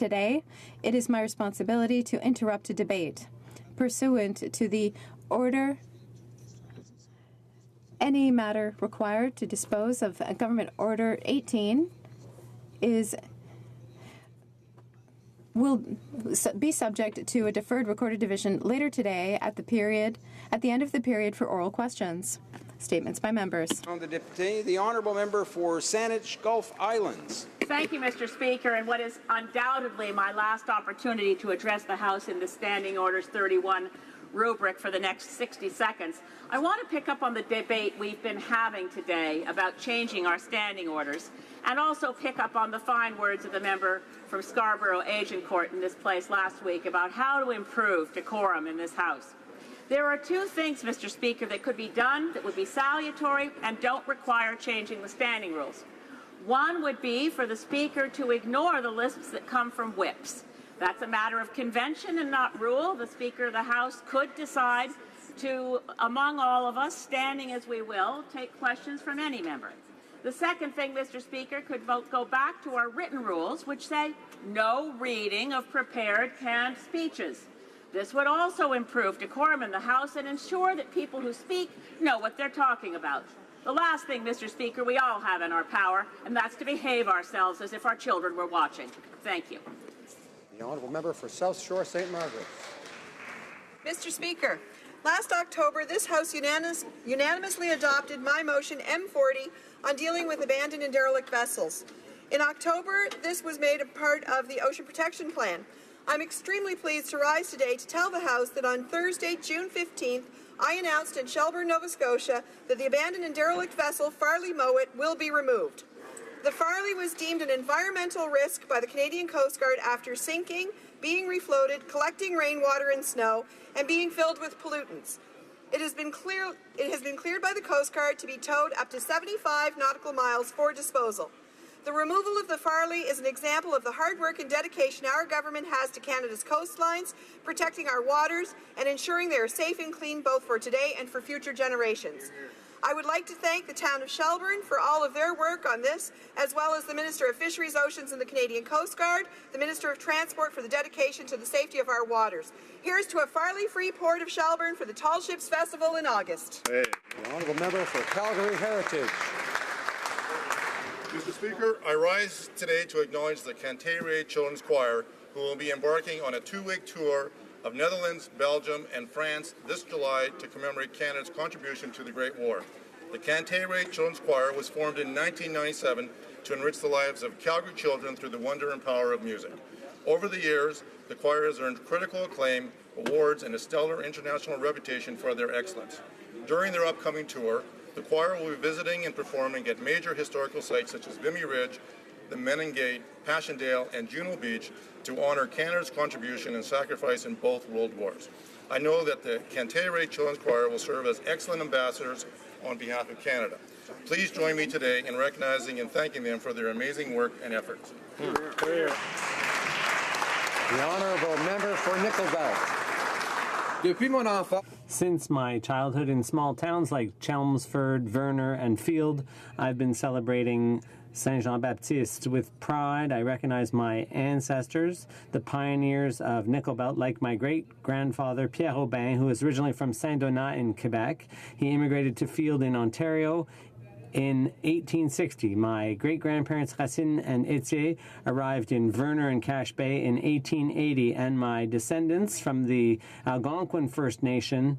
Today, it is my responsibility to interrupt a debate. Pursuant to the order, any matter required to dispose of Government Order 18 will be subject to a deferred recorded division later today at the end of the period for oral questions. Statements by members. On the Deputy, the Honourable Member for Saanich Gulf Islands. Thank you, Mr. Speaker, and what is undoubtedly my last opportunity to address the House in the Standing Orders 31 rubric for the next 60 seconds. I want to pick up on the debate we've been having today about changing our standing orders, and also pick up on the fine words of the member from Scarborough Agincourt in this place last week about how to improve decorum in this House. There are two things, Mr. Speaker, that could be done that would be salutary and don't require changing the standing rules. One would be for the Speaker to ignore the lists that come from whips. That's a matter of convention and not rule. The Speaker of the House could decide to, among all of us, standing as we will, take questions from any member. The second thing, Mr. Speaker, could go back to our written rules, which say no reading of prepared canned speeches. This would also improve decorum in the House and ensure that people who speak know what they're talking about. The last thing, Mr. Speaker, we all have in our power, and that's to behave ourselves as if our children were watching. Thank you. The Honourable Member for South Shore St. Margaret. Mr. Speaker, last October, this House unanimously adopted my motion M40 on dealing with abandoned and derelict vessels. In October, this was made a part of the Ocean Protection Plan. I'm extremely pleased to rise today to tell the House that on Thursday, June 15th, I announced in Shelburne, Nova Scotia, that the abandoned and derelict vessel Farley Mowat will be removed. The Farley was deemed an environmental risk by the Canadian Coast Guard after sinking, being refloated, collecting rainwater and snow, and being filled with pollutants. It has been cleared by the Coast Guard to be towed up to 75 nautical miles for disposal. The removal of the Farley is an example of the hard work and dedication our government has to Canada's coastlines, protecting our waters, and ensuring they are safe and clean both for today and for future generations. I would like to thank the town of Shelburne for all of their work on this, as well as the Minister of Fisheries, Oceans and the Canadian Coast Guard, the Minister of Transport for the dedication to the safety of our waters. Here's to a Farley-free port of Shelburne for the Tall Ships Festival in August. Hey. The Honourable Member for Calgary Heritage. Mr. Speaker, I rise today to acknowledge the Canterbury Children's Choir, who will be embarking on a 2-week tour of Netherlands, Belgium, and France this July to commemorate Canada's contribution to the Great War. The Canterbury Children's Choir was formed in 1997 to enrich the lives of Calgary children through the wonder and power of music. Over the years, the choir has earned critical acclaim, awards, and a stellar international reputation for their excellence. During their upcoming tour, the choir will be visiting and performing at major historical sites such as Vimy Ridge, the Menin Gate, Passchendaele, and Juno Beach to honor Canada's contribution and sacrifice in both World Wars. I know that the Canterbury Children's Choir will serve as excellent ambassadors on behalf of Canada. Please join me today in recognizing and thanking them for their amazing work and efforts. The Honourable Member for Nickel Belt. Since my childhood in small towns like Chelmsford, Verner, and Field, I've been celebrating Saint Jean-Baptiste with pride. I recognize my ancestors, the pioneers of Nickel Belt, like my great-grandfather Pierre Aubin, who is originally from Saint-Donat in Quebec. He immigrated to Field in Ontario in 1860. My great-grandparents Racine and Etier arrived in Verner and Cache Bay in 1880, and my descendants from the Algonquin First Nation,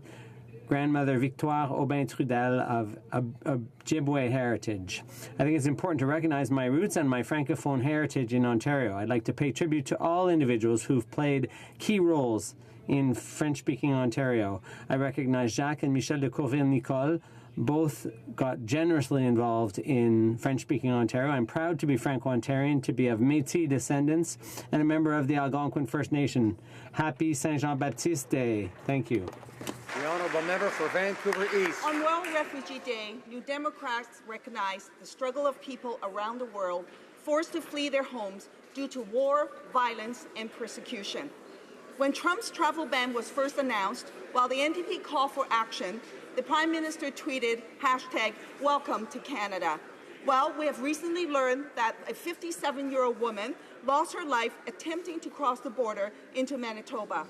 grandmother Victoire Aubin-Trudel of Ojibwe heritage. I think it's important to recognize my roots and my Francophone heritage in Ontario. I'd like to pay tribute to all individuals who've played key roles in French-speaking Ontario. I recognize Jacques and Michel de Courville-Nicole. Both got generously involved in French-speaking Ontario. I'm proud to be Franco-Ontarian, to be of Métis descendants, and a member of the Algonquin First Nation. Happy Saint Jean-Baptiste Day. Thank you. The Honourable Member for Vancouver East. On World Refugee Day, New Democrats recognize the struggle of people around the world forced to flee their homes due to war, violence, and persecution. When Trump's travel ban was first announced, while the NDP called for action, the Prime Minister tweeted, #Welcome to Canada. Well, we have recently learned that a 57-year-old woman lost her life attempting to cross the border into Manitoba.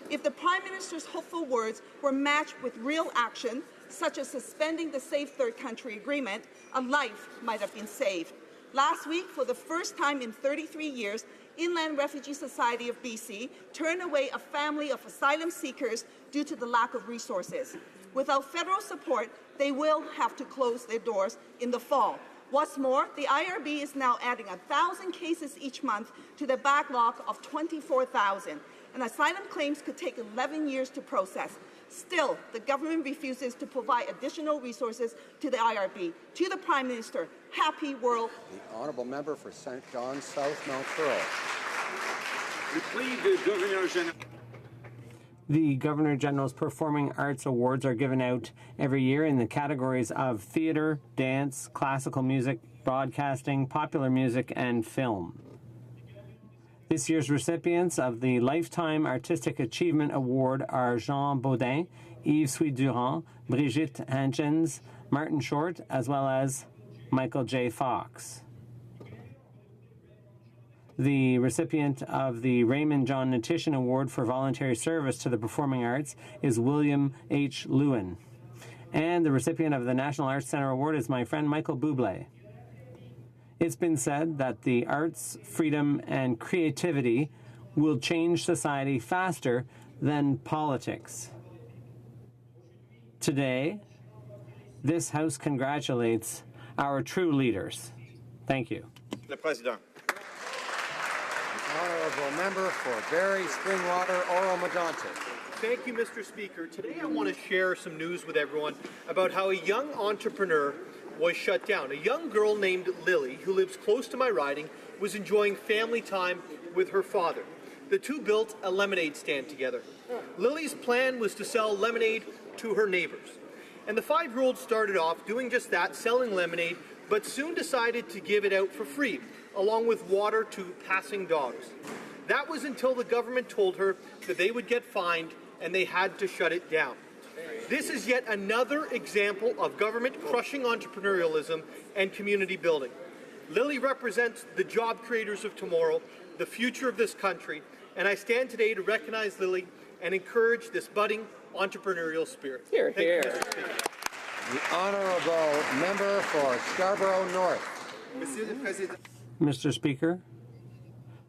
If the Prime Minister's hopeful words were matched with real action, such as suspending the Safe Third Country Agreement, a life might have been saved. Last week, for the first time in 33 years, Inland Refugee Society of BC turned away a family of asylum seekers due to the lack of resources. Without federal support, they will have to close their doors in the fall. What's more, the IRB is now adding 1,000 cases each month to the backlog of 24,000, and asylum claims could take 11 years to process. Still, the government refuses to provide additional resources to the IRB. To the Prime Minister, happy world. The Honourable Member for St. John's South Mount Pearl. The Governor General's Performing Arts Awards are given out every year in the categories of theatre, dance, classical music, broadcasting, popular music, and film. This year's recipients of the Lifetime Artistic Achievement Award are Jean Baudin, Yves Suy-Durand, Brigitte Hanchens, Martin Short, as well as Michael J. Fox. The recipient of the Raymond John Natition Award for Voluntary Service to the Performing Arts is William H. Lewin. And the recipient of the National Arts Centre Award is my friend Michael Bublé. It's been said that the arts, freedom, and creativity will change society faster than politics. Today, this House congratulates our true leaders. Thank you. Le Président. Honourable Member for Barrie, Springwater, Oro-Medonte. Thank you, Mr. Speaker. Today I want to share some news with everyone about how a young entrepreneur was shut down. A young girl named Lily, who lives close to my riding, was enjoying family time with her father. The two built a lemonade stand together. Lily's plan was to sell lemonade to her neighbors. And the 5-year-old started off doing just that, selling lemonade, but soon decided to give it out for free, along with water to passing dogs. That was until the government told her that they would get fined and they had to shut it down. This is yet another example of government crushing entrepreneurialism and community building. Lily represents the job creators of tomorrow, the future of this country, and I stand today to recognize Lily and encourage this budding entrepreneurial spirit. Here, here. The Honourable Member for Scarborough North. Monsieur le Président. Mr. Speaker,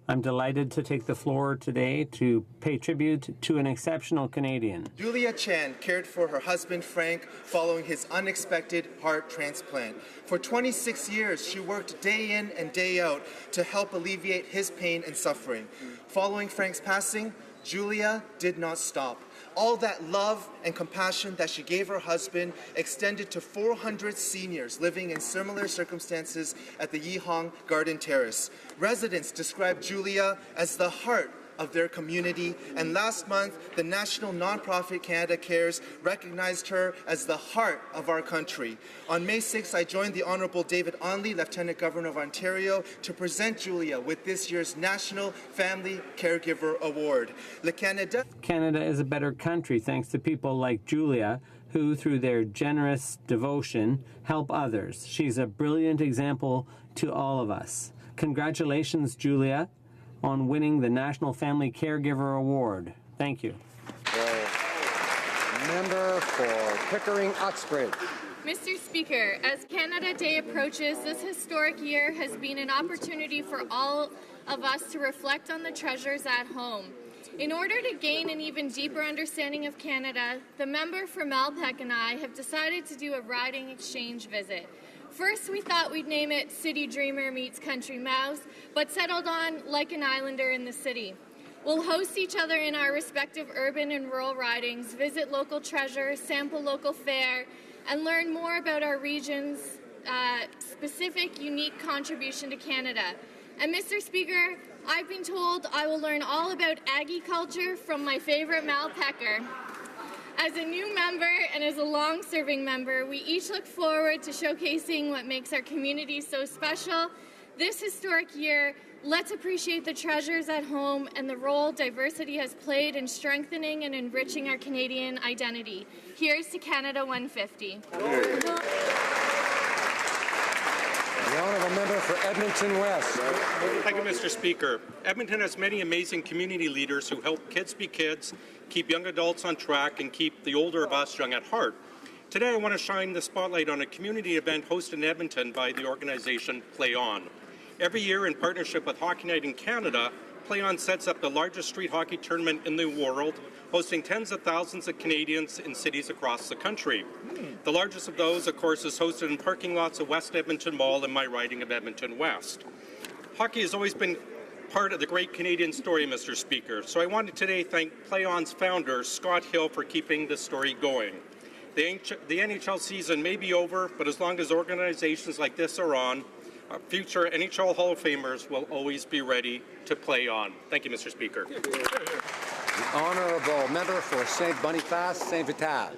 I'm delighted to take the floor today to pay tribute to an exceptional Canadian. Julia Chan cared for her husband Frank following his unexpected heart transplant. For 26 years, she worked day in and day out to help alleviate his pain and suffering. Following Frank's passing, Julia did not stop. All that love and compassion that she gave her husband extended to 400 seniors living in similar circumstances at the Yihong Garden Terrace. Residents described Julia as the heart of their community, and last month, the national nonprofit Canada Cares recognized her as the heart of our country. On May 6th, I joined the Honourable David Onley, Lieutenant Governor of Ontario, to present Julia with this year's National Family Caregiver Award. Canada is a better country thanks to people like Julia, who, through their generous devotion, help others. She's a brilliant example to all of us. Congratulations, Julia, on winning the National Family Caregiver Award. Thank you. The member for Pickering-Uxbridge. Mr. Speaker, as Canada Day approaches, this historic year has been an opportunity for all of us to reflect on the treasures at home. In order to gain an even deeper understanding of Canada, the member for Malpeque and I have decided to do a riding exchange visit. First, we thought we'd name it City Dreamer meets Country Mouse, but settled on Like an Islander in the City. We'll host each other in our respective urban and rural ridings, visit local treasures, sample local fare, and learn more about our region's specific, unique contribution to Canada. And Mr. Speaker, I've been told I will learn all about Aggie culture from my favorite Malpecker. As a new member and as a long-serving member, we each look forward to showcasing what makes our community so special. This historic year, let's appreciate the treasures at home and the role diversity has played in strengthening and enriching our Canadian identity. Here's to Canada 150. honourable member for Edmonton West. Thank you, Mr. Speaker. Edmonton has many amazing community leaders who help kids be kids, keep young adults on track, and keep the older of us young at heart. Today, I want to shine the spotlight on a community event hosted in Edmonton by the organization Play On. Every year, in partnership with Hockey Night in Canada, Play On sets up the largest street hockey tournament in the world, hosting tens of thousands of Canadians in cities across the country. The largest of those, of course, is hosted in parking lots of West Edmonton Mall in my riding of Edmonton West. Hockey has always been part of the great Canadian story, Mr. Speaker, so I want to today thank Play On's founder, Scott Hill, for keeping the story going. The NHL season may be over, but as long as organizations like this are on, future NHL Hall of Famers will always be ready to play on. Thank you, Mr. Speaker. The honourable member for St. Boniface, St. Vital.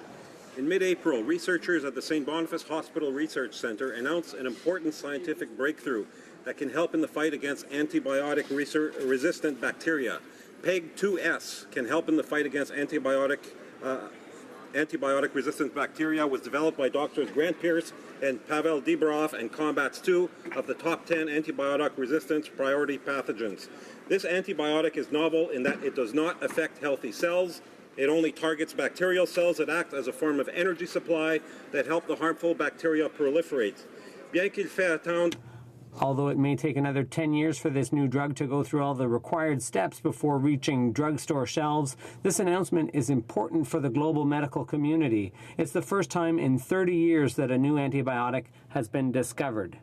In mid-April, researchers at the St. Boniface Hospital Research Centre announced an important scientific breakthrough that can help in the fight against antibiotic-resistant bacteria. PEG-2S can help in the fight against antibiotic-resistant bacteria, was developed by doctors Grant Pierce and Pavel Dibrov and combats 2 of the top 10 antibiotic resistance priority pathogens. This antibiotic is novel in that it does not affect healthy cells. It only targets bacterial cells that act as a form of energy supply that help the harmful bacteria proliferate. Bien qu'il fait attendre. Although it may take another 10 years for this new drug to go through all the required steps before reaching drugstore shelves, this announcement is important for the global medical community. It's the first time in 30 years that a new antibiotic has been discovered.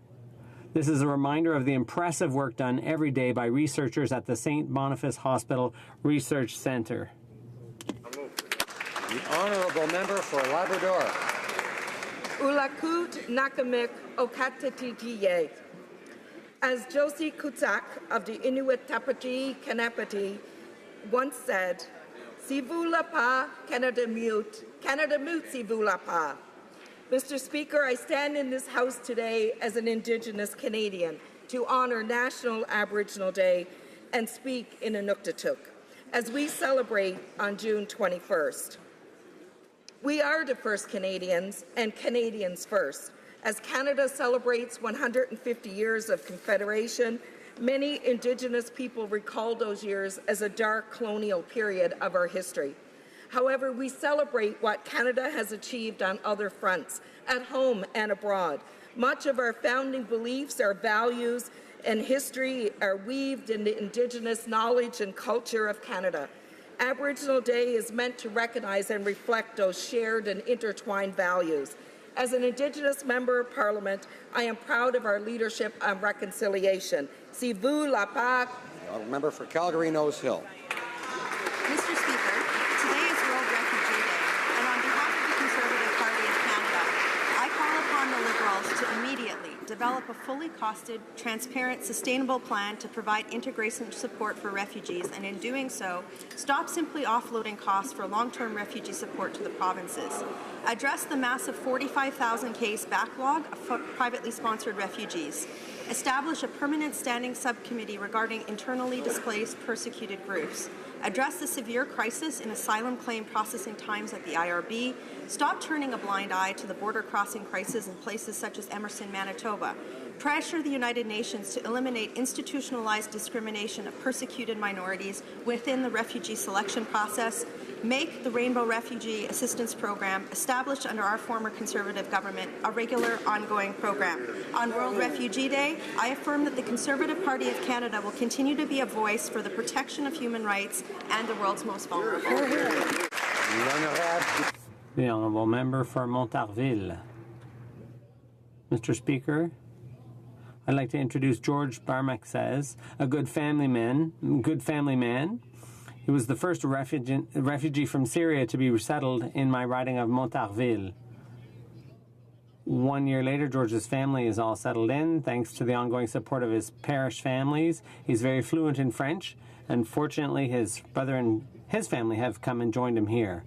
This is a reminder of the impressive work done every day by researchers at the St. Boniface Hospital Research Centre. The honourable member for Labrador. Ulakut Nakamik Okatatitiye. As Josie Kutsak of the Inuit Tapati Kanapati once said, Si vous la pas, Canada mute si vous la pas. Mr. Speaker, I stand in this House today as an Indigenous Canadian to honor National Aboriginal Day and speak in Inuktitut as we celebrate on June 21st. We are the first Canadians and Canadians first. As Canada celebrates 150 years of Confederation, many Indigenous people recall those years as a dark colonial period of our history. However, we celebrate what Canada has achieved on other fronts, at home and abroad. Much of our founding beliefs, our values, and history are weaved in the Indigenous knowledge and culture of Canada. Aboriginal Day is meant to recognize and reflect those shared and intertwined values. As an Indigenous Member of Parliament, I am proud of our leadership on reconciliation. Si vous la paix. Member for Calgary Nose Hill. Mr. Speaker, today is World Refugee Day, and on behalf of the Conservative Party of Canada, I call upon the Liberals to immediately develop a fully costed, transparent, sustainable plan to provide integration support for refugees, and in doing so, stop simply offloading costs for long-term refugee support to the provinces. Address the massive 45,000 case backlog of privately sponsored refugees. Establish a permanent standing subcommittee regarding internally displaced persecuted groups. Address the severe crisis in asylum claim processing times at the IRB. Stop turning a blind eye to the border crossing crisis in places such as Emerson, Manitoba. Pressure the United Nations to eliminate institutionalized discrimination of persecuted minorities within the refugee selection process. Make the Rainbow Refugee Assistance Program, established under our former Conservative government, a regular, ongoing program. On World Refugee Day, I affirm that the Conservative Party of Canada will continue to be a voice for the protection of human rights and the world's most vulnerable. The Honourable Member for Montarville. Mr. Speaker, I'd like to introduce George Barmaxes, a good family man. He was the first refugee from Syria to be resettled in my riding of Montarville. 1 year later, George's family is all settled in, thanks to the ongoing support of his parish families. He's very fluent in French, and fortunately his brother and his family have come and joined him here.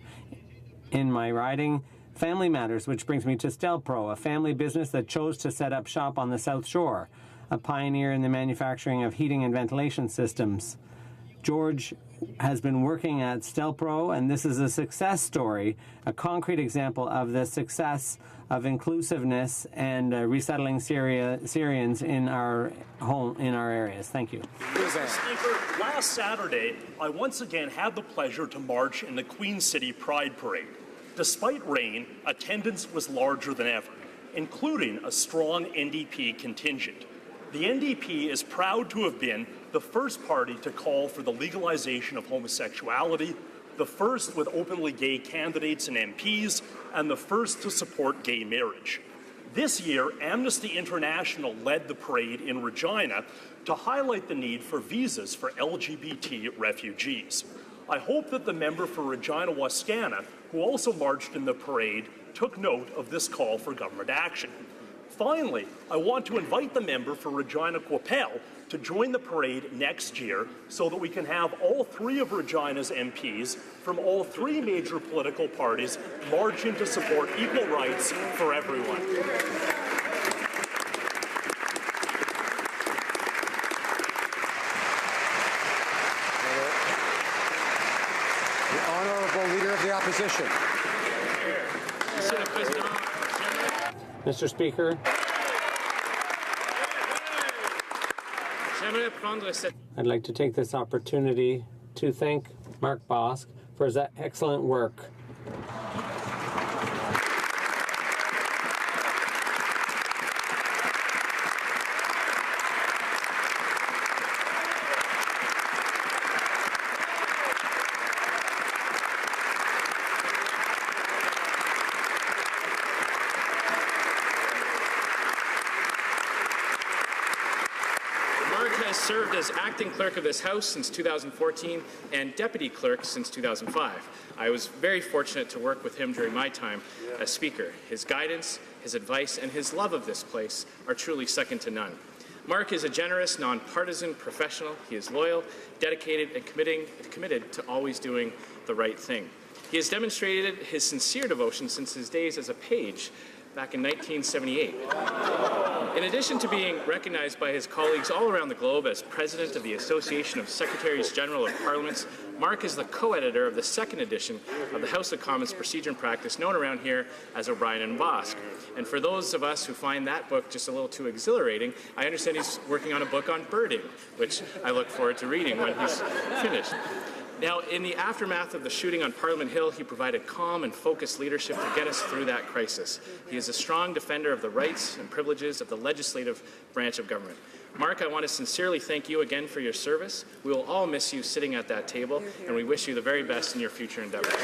In my riding, Family Matters, which brings me to Stelpro, a family business that chose to set up shop on the South Shore, a pioneer in the manufacturing of heating and ventilation systems. George has been working at Stelpro, and this is a success story, a concrete example of the success of inclusiveness and resettling Syrians in our areas. Thank you. Mr. Speaker, last Saturday, I once again had the pleasure to march in the Queen City Pride Parade. Despite rain, attendance was larger than ever, including a strong NDP contingent. The NDP is proud to have been the first party to call for the legalization of homosexuality, the first with openly gay candidates and MPs, and the first to support gay marriage. This year, Amnesty International led the parade in Regina to highlight the need for visas for LGBT refugees. I hope that the member for Regina Wascana, who also marched in the parade, took note of this call for government action. Finally, I want to invite the member for Regina Qu'Appelle to join the parade next year so that we can have all three of Regina's MPs from all three major political parties marching to support equal rights for everyone. The Honourable Leader of the Opposition. Mr. Speaker, I'd like to take this opportunity to thank Mark Bosk for his excellent work. Served as acting clerk of this House since 2014 and deputy clerk since 2005. I was very fortunate to work with him during my time as Speaker. His guidance, his advice, and his love of this place are truly second to none. Mark is a generous, nonpartisan professional. He is loyal, dedicated, and committed to always doing the right thing. He has demonstrated his sincere devotion since his days as a page back in 1978. In addition to being recognized by his colleagues all around the globe as president of the Association of Secretaries General of Parliaments, Mark is the co-editor of the second edition of the House of Commons Procedure and Practice, known around here as O'Brien and Bosk. And for those of us who find that book just a little too exhilarating, I understand he's working on a book on birding, which I look forward to reading when he's finished. Now, in the aftermath of the shooting on Parliament Hill, he provided calm and focused leadership to get us through that crisis. He is a strong defender of the rights and privileges of the legislative branch of government. Mark, I want to sincerely thank you again for your service. We will all miss you sitting at that table, and we wish you the very best in your future endeavors.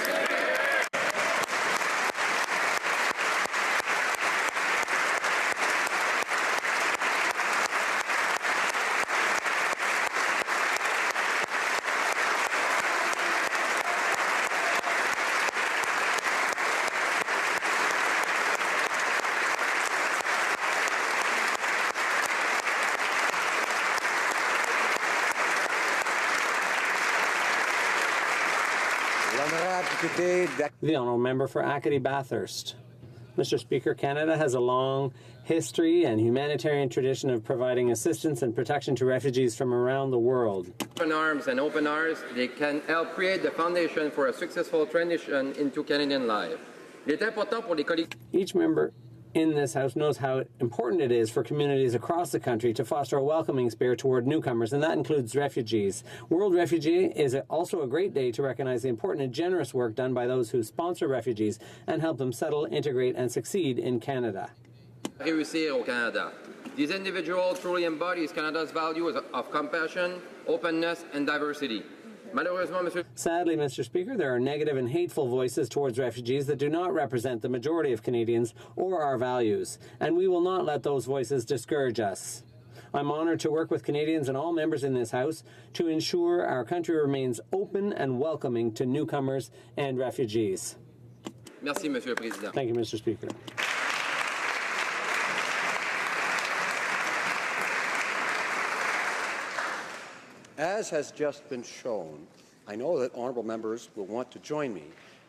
The Honourable Member for Acadie Bathurst. Mr. Speaker, Canada has a long history and humanitarian tradition of providing assistance and protection to refugees from around the world. Open arms and open hearts, they can help create the foundation for a successful transition into Canadian life. Each member in this House knows how important it is for communities across the country to foster a welcoming spirit toward newcomers, and that includes refugees. World Refugee is also a great day to recognize the important and generous work done by those who sponsor refugees and help them settle, integrate, and succeed in Canada. Réussir au Canada. These individuals truly embodies Canada's values of compassion, openness, and diversity. Sadly, Mr. Speaker, there are negative and hateful voices towards refugees that do not represent the majority of Canadians or our values, and we will not let those voices discourage us. I'm honoured to work with Canadians and all members in this House to ensure our country remains open and welcoming to newcomers and refugees. Merci, Monsieur le Président. Thank you, Mr. Speaker. As has just been shown, I know that honourable members will want to join me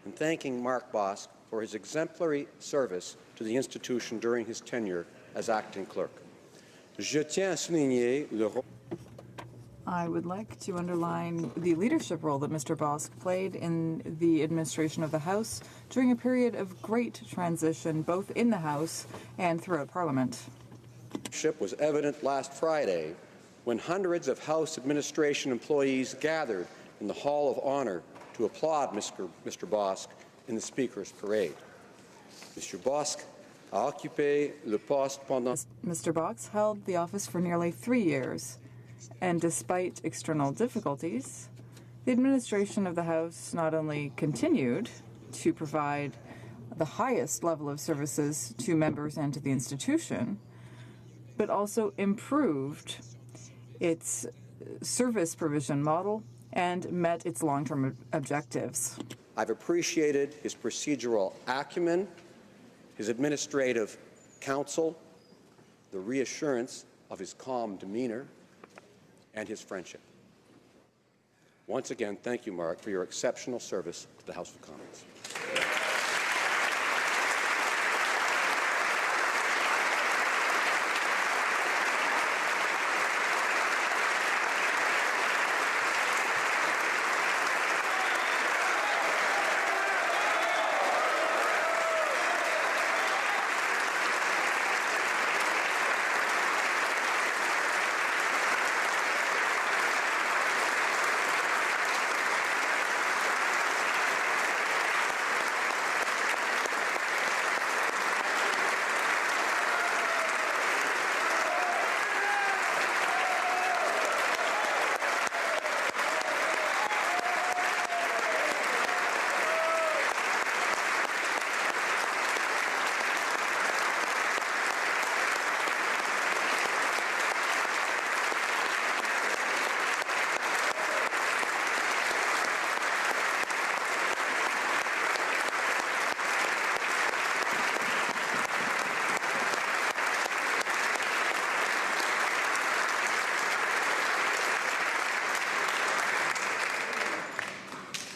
in thanking Mark Bosk for his exemplary service to the institution during his tenure as acting clerk. Je tiens à souligner le rôle I would like to underline the leadership role that Mr. Bosk played in the administration of the House during a period of great transition, both in the House and throughout Parliament. Leadership was evident last Friday when hundreds of House administration employees gathered in the Hall of Honour to applaud Mr. Bosk in the Speaker's parade. Mr. Bosk a occupé le poste pendant... Mr. Bosk held the office for nearly 3 years, and despite external difficulties, the administration of the House not only continued to provide the highest level of services to members and to the institution, but also improved its service provision model and met its long-term objectives. I've appreciated his procedural acumen, his administrative counsel, the reassurance of his calm demeanor, and his friendship. Once again, thank you, Mark, for your exceptional service to the House of Commons.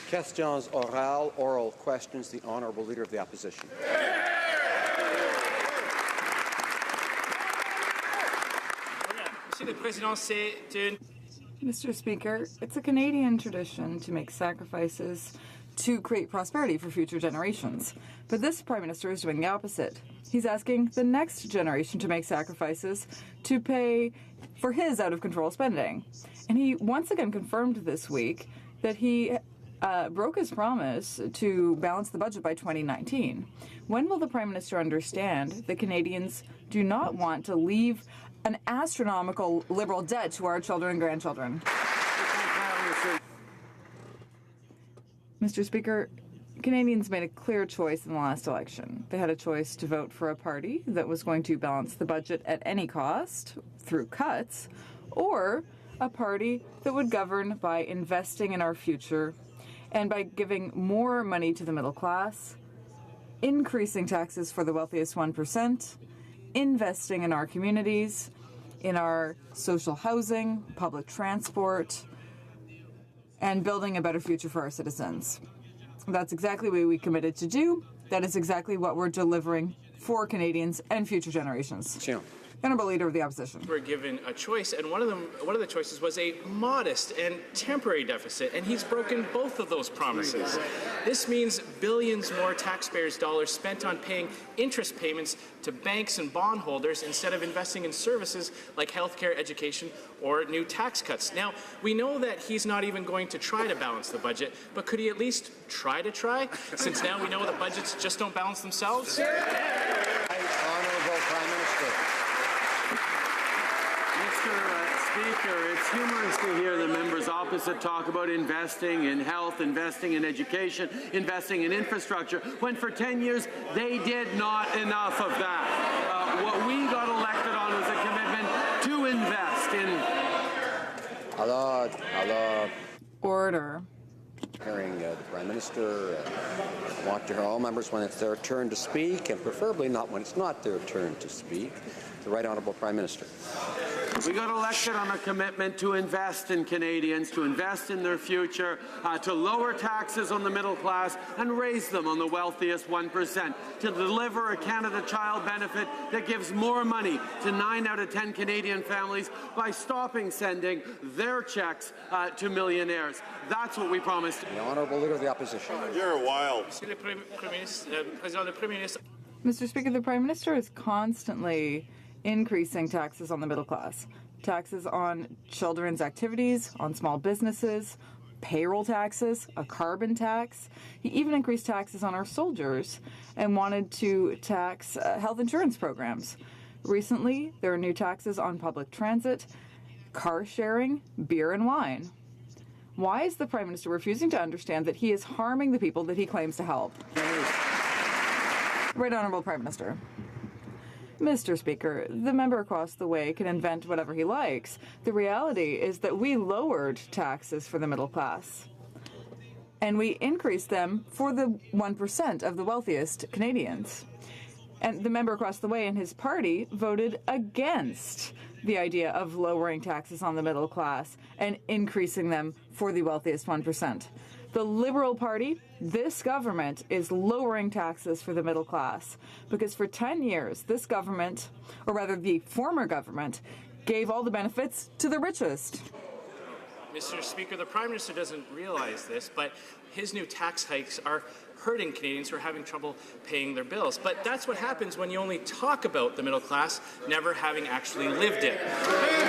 Questions orales, oral questions. The Honourable Leader of the Opposition. Mr. Speaker, it's a Canadian tradition to make sacrifices to create prosperity for future generations. But this Prime Minister is doing the opposite. He's asking the next generation to make sacrifices to pay for his out-of-control spending. And he once again confirmed this week that he broke his promise to balance the budget by 2019. When will the Prime Minister understand that Canadians do not want to leave an astronomical Liberal debt to our children and grandchildren? Mr. Speaker, Canadians made a clear choice in the last election. They had a choice to vote for a party that was going to balance the budget at any cost through cuts, or a party that would govern by investing in our future and by giving more money to the middle class, increasing taxes for the wealthiest 1%, investing in our communities, in our social housing, public transport, and building a better future for our citizens. That's exactly what we committed to do. That is exactly what we're delivering for Canadians and future generations. Yeah. Honourable Leader of the Opposition. We're given a choice, and one of the choices was a modest and temporary deficit, and he's broken both of those promises. This means billions more taxpayers' dollars spent on paying interest payments to banks and bondholders instead of investing in services like healthcare, education, or new tax cuts. Now, we know that he's not even going to try to balance the budget, but could he at least try, since now we know the budgets just don't balance themselves? Honourable Prime Minister. Mr. Speaker, it's humorous to hear the members opposite talk about investing in health, investing in education, investing in infrastructure, when for 10 years they did not enough of that. What we got elected on was a commitment to invest in... Hello. Order. Hearing the Prime Minister. I want to hear all members when it's their turn to speak, and preferably not when it's not their turn to speak. The Right Honourable Prime Minister. We got elected on a commitment to invest in Canadians, to invest in their future, to lower taxes on the middle class and raise them on the wealthiest 1%, to deliver a Canada Child benefit that gives more money to 9 out of 10 Canadian families by stopping sending their checks to millionaires. That's what we promised. The Honourable Leader of the Opposition. You're wild. Mr. Speaker, the Prime Minister is constantly increasing taxes on the middle class. Taxes on children's activities, on small businesses, payroll taxes, a carbon tax. He even increased taxes on our soldiers and wanted to tax health insurance programs. Recently, there are new taxes on public transit, car sharing, beer and wine. Why is the Prime Minister refusing to understand that he is harming the people that he claims to help? Right Honourable Prime Minister. Mr. Speaker, the member across the way can invent whatever he likes. The reality is that we lowered taxes for the middle class. And we increased them for the 1% of the wealthiest Canadians. And the member across the way and his party voted against the idea of lowering taxes on the middle class and increasing them for the wealthiest 1%. The Liberal Party, this government, is lowering taxes for the middle class because for 10 years, this government, or rather the former government, gave all the benefits to the richest. Mr. Speaker, the Prime Minister doesn't realize this, but his new tax hikes are hurting Canadians who are having trouble paying their bills. But that's what happens when you only talk about the middle class, never having actually lived it.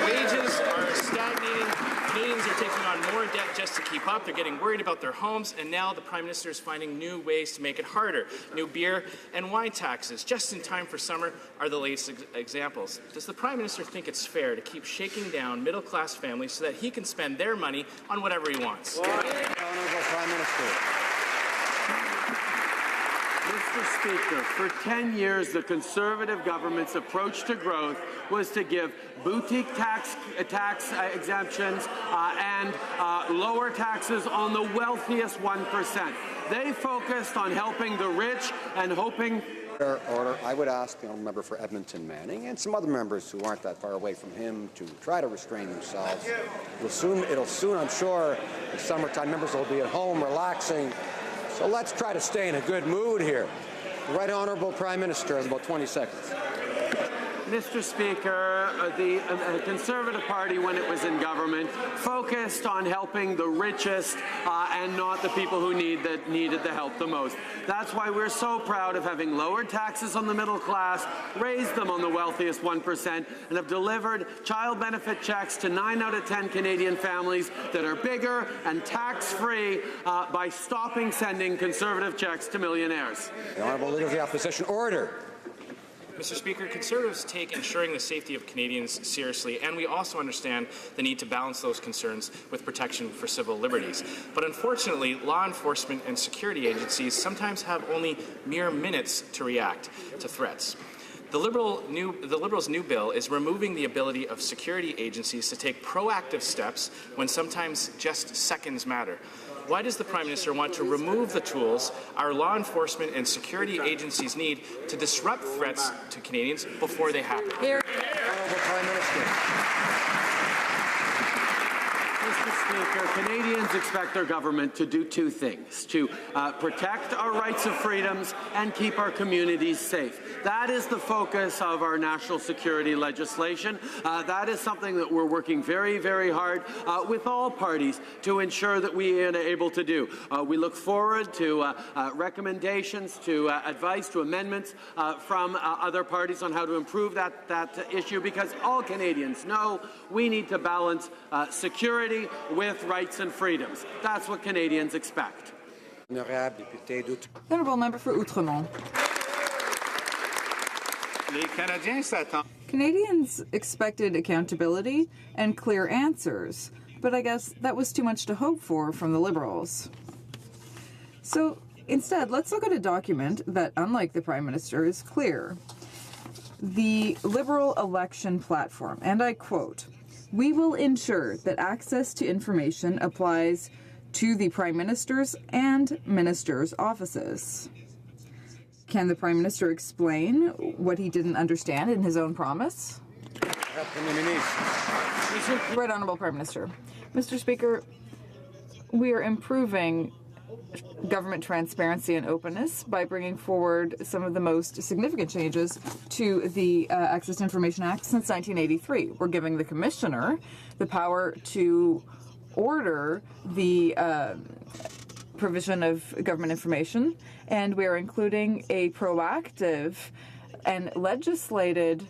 Wages are stagnating. Canadians are taking on more debt just to keep up. They're getting worried about their homes, and now the Prime Minister is finding new ways to make it harder. New beer and wine taxes, just in time for summer, are the latest examples. Does the Prime Minister think it's fair to keep shaking down middle-class families so that he can spend their money on whatever he wants? Honourable Prime Minister. Mr. Speaker, for 10 years, the Conservative government's approach to growth was to give boutique tax exemptions and lower taxes on the wealthiest 1%. They focused on helping the rich and hoping... Order. I would ask the honourable member for Edmonton Manning and some other members who aren't that far away from him to try to restrain themselves. It'll soon, I'm sure, in summertime, members will be at home relaxing. So let's try to stay in a good mood here. The Right Honourable Prime Minister has about 20 seconds. Mr. Speaker, the Conservative Party, when it was in government, focused on helping the richest and not the people who needed the help the most. That's why we're so proud of having lowered taxes on the middle class, raised them on the wealthiest 1%, and have delivered child benefit checks to 9 out of 10 Canadian families that are bigger and tax-free by stopping sending Conservative checks to millionaires. The Honourable Leader of the Opposition. Order. Mr. Speaker, Conservatives take ensuring the safety of Canadians seriously, and we also understand the need to balance those concerns with protection for civil liberties. But unfortunately, law enforcement and security agencies sometimes have only mere minutes to react to threats. The Liberals' new bill is removing the ability of security agencies to take proactive steps when sometimes just seconds matter. Why does the Prime Minister want to remove the tools our law enforcement and security agencies need to disrupt threats to Canadians before they happen? Honourable Prime Minister. Mr. Speaker, Canadians expect their government to do two things: to protect our rights and freedoms and keep our communities safe. That is the focus of our national security legislation. That is something that we're working very, very hard with all parties to ensure that we are able to do. We look forward to recommendations, to advice, to amendments from other parties on how to improve that issue, because all Canadians know we need to balance security with rights and freedoms. That's what Canadians expect. Honourable member for Outremont. Canadians expected accountability and clear answers, but I guess that was too much to hope for from the Liberals. So instead, let's look at a document that, unlike the Prime Minister, is clear. The Liberal election platform, and I quote, "We will ensure that access to information applies to the Prime Minister's and Ministers' offices." Can the Prime Minister explain what he didn't understand in his own promise? Right Honourable Prime Minister. Mr. Speaker, we are improving government transparency and openness by bringing forward some of the most significant changes to the Access to Information Act since 1983. We're giving the Commissioner the power to order the provision of government information, and we are including a proactive and legislated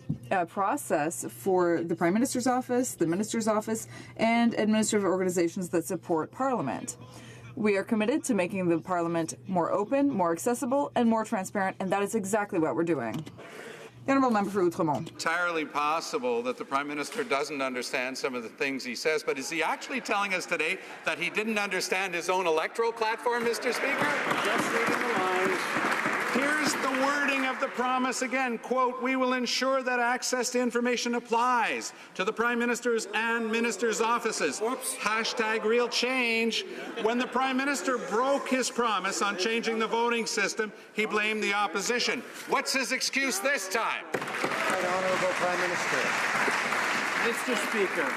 process for the Prime Minister's office, the Minister's office, and administrative organizations that support Parliament. We are committed to making the Parliament more open, more accessible, and more transparent, and that is exactly what we're doing. The Honourable Member for Outremont. Entirely possible that the Prime Minister doesn't understand some of the things he says, but is he actually telling us today that he didn't understand his own electoral platform, Mr. Speaker? Just reading the lines. Here's the wording of the promise again, quote, "We will ensure that access to information applies to the Prime Minister's and Ministers' offices." Oops. Hashtag real change. When the Prime Minister broke his promise on changing the voting system, he blamed the opposition. What's his excuse this time? Right Honourable Prime Minister. Mr. Speaker,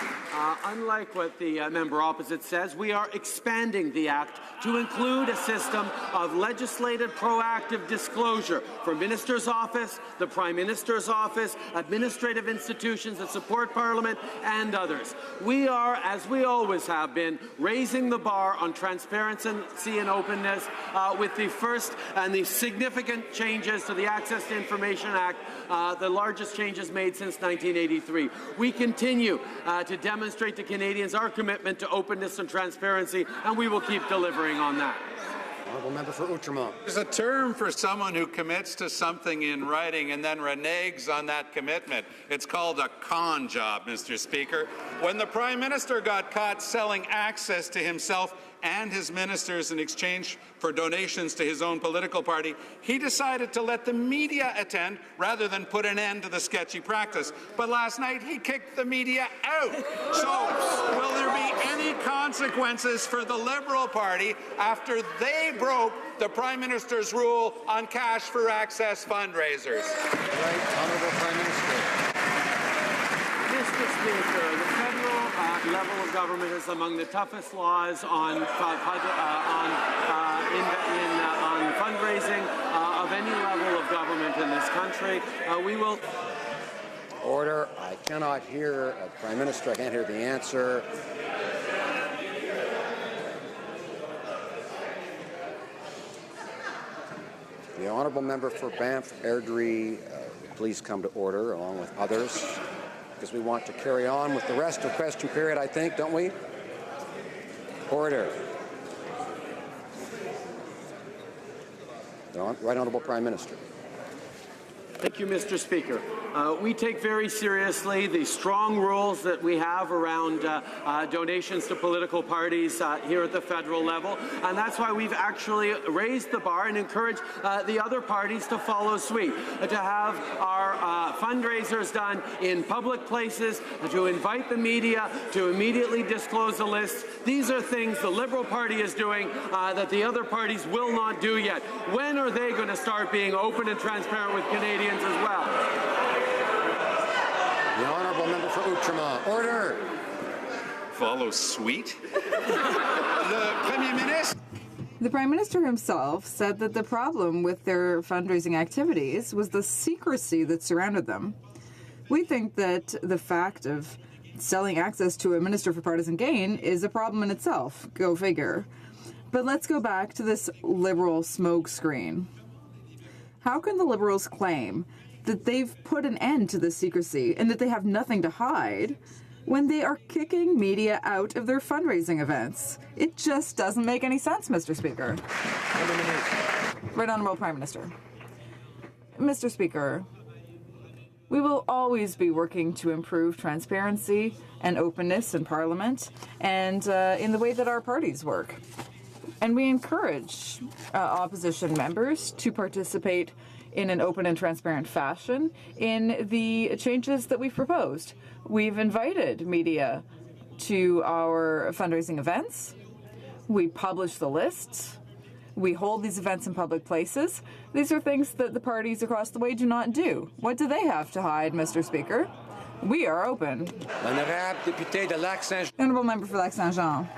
unlike what the member opposite says, we are expanding the Act to include a system of legislated proactive disclosure for Minister's office, the Prime Minister's office, administrative institutions that support Parliament, and others. We are, as we always have been, raising the bar on transparency and openness with the first and the significant changes to the Access to Information Act, the largest changes made since 1983. We continue to demonstrate to Canadians our commitment to openness and transparency, and we will keep delivering on that. Honourable Member for Outremont. There's a term for someone who commits to something in writing and then reneges on that commitment. It's called a con job, Mr. Speaker. When the Prime Minister got caught selling access to himself and his ministers in exchange for donations to his own political party, he decided to let the media attend rather than put an end to the sketchy practice. But last night, he kicked the media out. So, will there be any consequences for the Liberal Party after they broke the Prime Minister's rule on cash for access fundraisers? Right Honourable Prime Minister. Mr. Speaker, the federal level of government is among the toughest laws on fundraising of any level of government in this country. We will. Order. I cannot hear Prime Minister. I can't hear the answer. The Honourable Member for Banff Airdrie, please come to order along with others, because we want to carry on with the rest of question period, I think, don't we? Order. The Right Honourable Prime Minister. Thank you, Mr. Speaker. We take very seriously the strong rules that we have around donations to political parties here at the federal level, and that's why we've actually raised the bar and encouraged the other parties to follow suit, to have our fundraisers done in public places, to invite the media to immediately disclose the lists. These are things the Liberal Party is doing that the other parties will not do yet. When are they going to start being open and transparent with Canadians as well? The Honourable Member for Outremont. Order. Follow suit? The Premier Minister. The Prime Minister himself said that the problem with their fundraising activities was the secrecy that surrounded them. We think that the fact of selling access to a minister for partisan gain is a problem in itself. Go figure. But let's go back to this Liberal smokescreen. How can the Liberals claim that they've put an end to the secrecy and that they have nothing to hide when they are kicking media out of their fundraising events? It just doesn't make any sense, Mr. Speaker. Right Honourable Prime Minister. Mr. Speaker, we will always be working to improve transparency and openness in Parliament and in the way that our parties work. And we encourage opposition members to participate in an open and transparent fashion in the changes that we've proposed. We've invited media to our fundraising events. We publish the lists. We hold these events in public places. These are things that the parties across the way do not do. What do they have to hide, Mr. Speaker? We are open. Honorable député de Lac-Saint-Jean. Honourable member for Lac-Saint-Jean.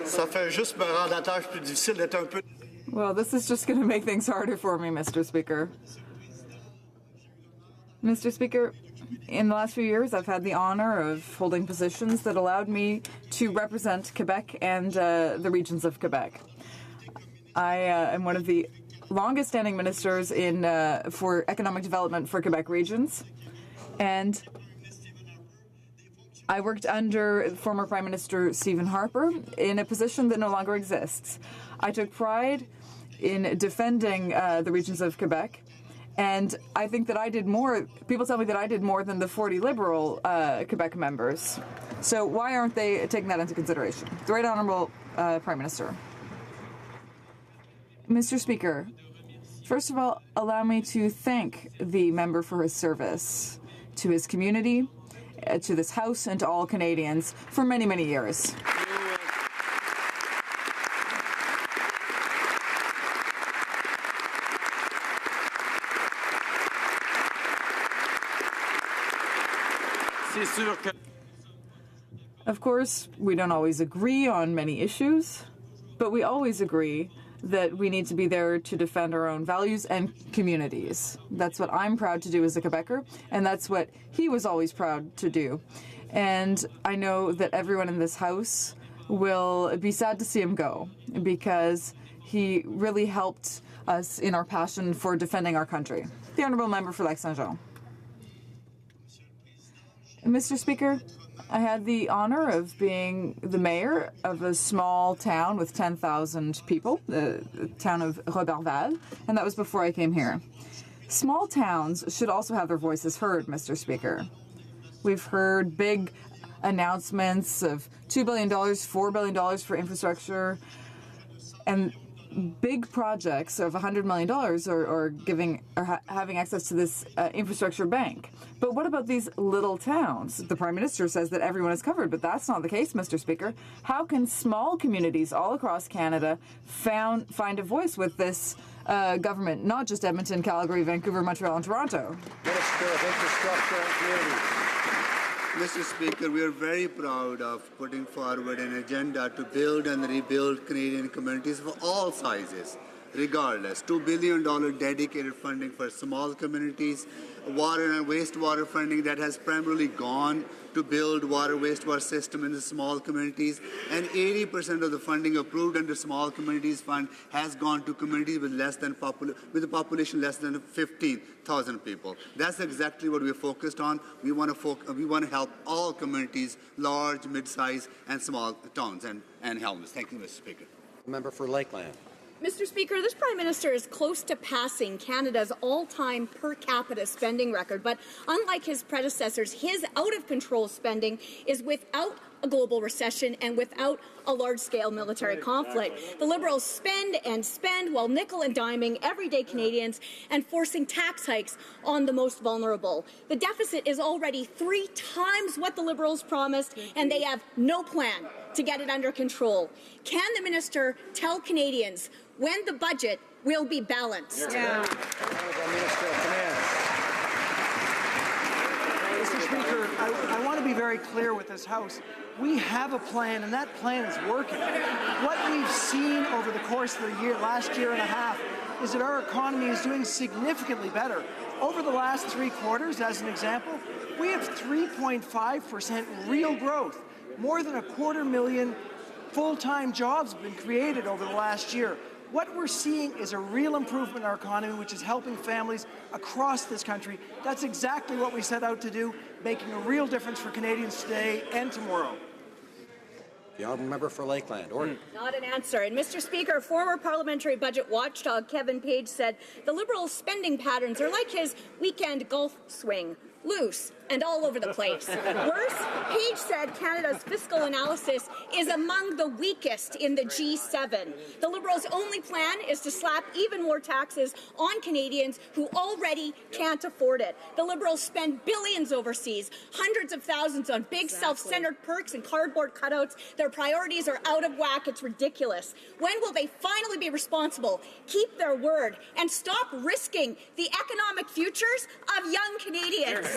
Ça fait juste me rendre la tâche plus difficile d'être un peu... Well, this is just going to make things harder for me, Mr. Speaker. Mr. Speaker, in the last few years, I've had the honor of holding positions that allowed me to represent Quebec and the regions of Quebec. I am one of the longest-standing ministers for economic development for Quebec regions, and I worked under former Prime Minister Stephen Harper in a position that no longer exists. I took pride in defending the regions of Quebec, and I think that I did more. People tell me that I did more than the 40 Liberal Quebec members. So why aren't they taking that into consideration? The Right Honourable Prime Minister. Mr. Speaker, first of all, allow me to thank the member for his service to his community, to this House, and to all Canadians for many, many years. Of course, we don't always agree on many issues, but we always agree that we need to be there to defend our own values and communities. That's what I'm proud to do as a Quebecer, and that's what he was always proud to do. And I know that everyone in this House will be sad to see him go, because he really helped us in our passion for defending our country. The Honourable Member for Lac-Saint-Jean. Mr. Speaker, I had the honor of being the mayor of a small town with 10,000 people, the town of Roberval, and that was before I came here. Small towns should also have their voices heard, Mr. Speaker. We've heard big announcements of $2 billion, $4 billion for infrastructure, and big projects of $100 million or having access to this infrastructure bank. But what about these little towns? The Prime Minister says that everyone is covered, but that's not the case, Mr. Speaker. How can small communities all across Canada find a voice with this government, not just Edmonton, Calgary, Vancouver, Montreal, and Toronto? Minister of Infrastructure and Communities. Mr. Speaker, we are very proud of putting forward an agenda to build and rebuild Canadian communities of all sizes, regardless. $2 billion dedicated funding for small communities, water and wastewater funding that has primarily gone to build water wastewater system in the small communities, and 80% of the funding approved under Small Communities Fund has gone to communities with a population less than 15,000 people. That's exactly what we're focused on. We want to help all communities, large, mid-sized, and small towns and hamlets. Thank you, Mr. Speaker. Member for Lakeland. Mr. Speaker, this Prime Minister is close to passing Canada's all-time per capita spending record, but unlike his predecessors, his out-of-control spending is without a global recession and without a large-scale military conflict. The Liberals spend and spend while nickel and diming everyday Canadians and forcing tax hikes on the most vulnerable. The deficit is already 3 times what the Liberals promised, and they have no plan to get it under control. Can the minister tell Canadians when the budget will be balanced? Yeah. Mr. Speaker, I want to be very clear with this House. We have a plan, and that plan is working. What we've seen over the course of the last year and a half is that our economy is doing significantly better. Over the last 3 quarters, as an example, we have 3.5% real growth. More than 250,000 full-time jobs have been created over the last year. What we're seeing is a real improvement in our economy, which is helping families across this country. That's exactly what we set out to do, making a real difference for Canadians today and tomorrow. The honourable member for Lakeland. Order. Not an answer. And Mr. Speaker, former parliamentary budget watchdog Kevin Page said the Liberals' spending patterns are like his weekend golf swing. loose, and all over the place. Worse, Page said Canada's fiscal analysis is among the weakest in the G7. The Liberals' only plan is to slap even more taxes on Canadians who already can't afford it. The Liberals spend billions overseas, hundreds of thousands on big self-centered perks and cardboard cutouts. Their priorities are out of whack. It's ridiculous. When will they finally be responsible, keep their word, and stop risking the economic futures of young Canadians?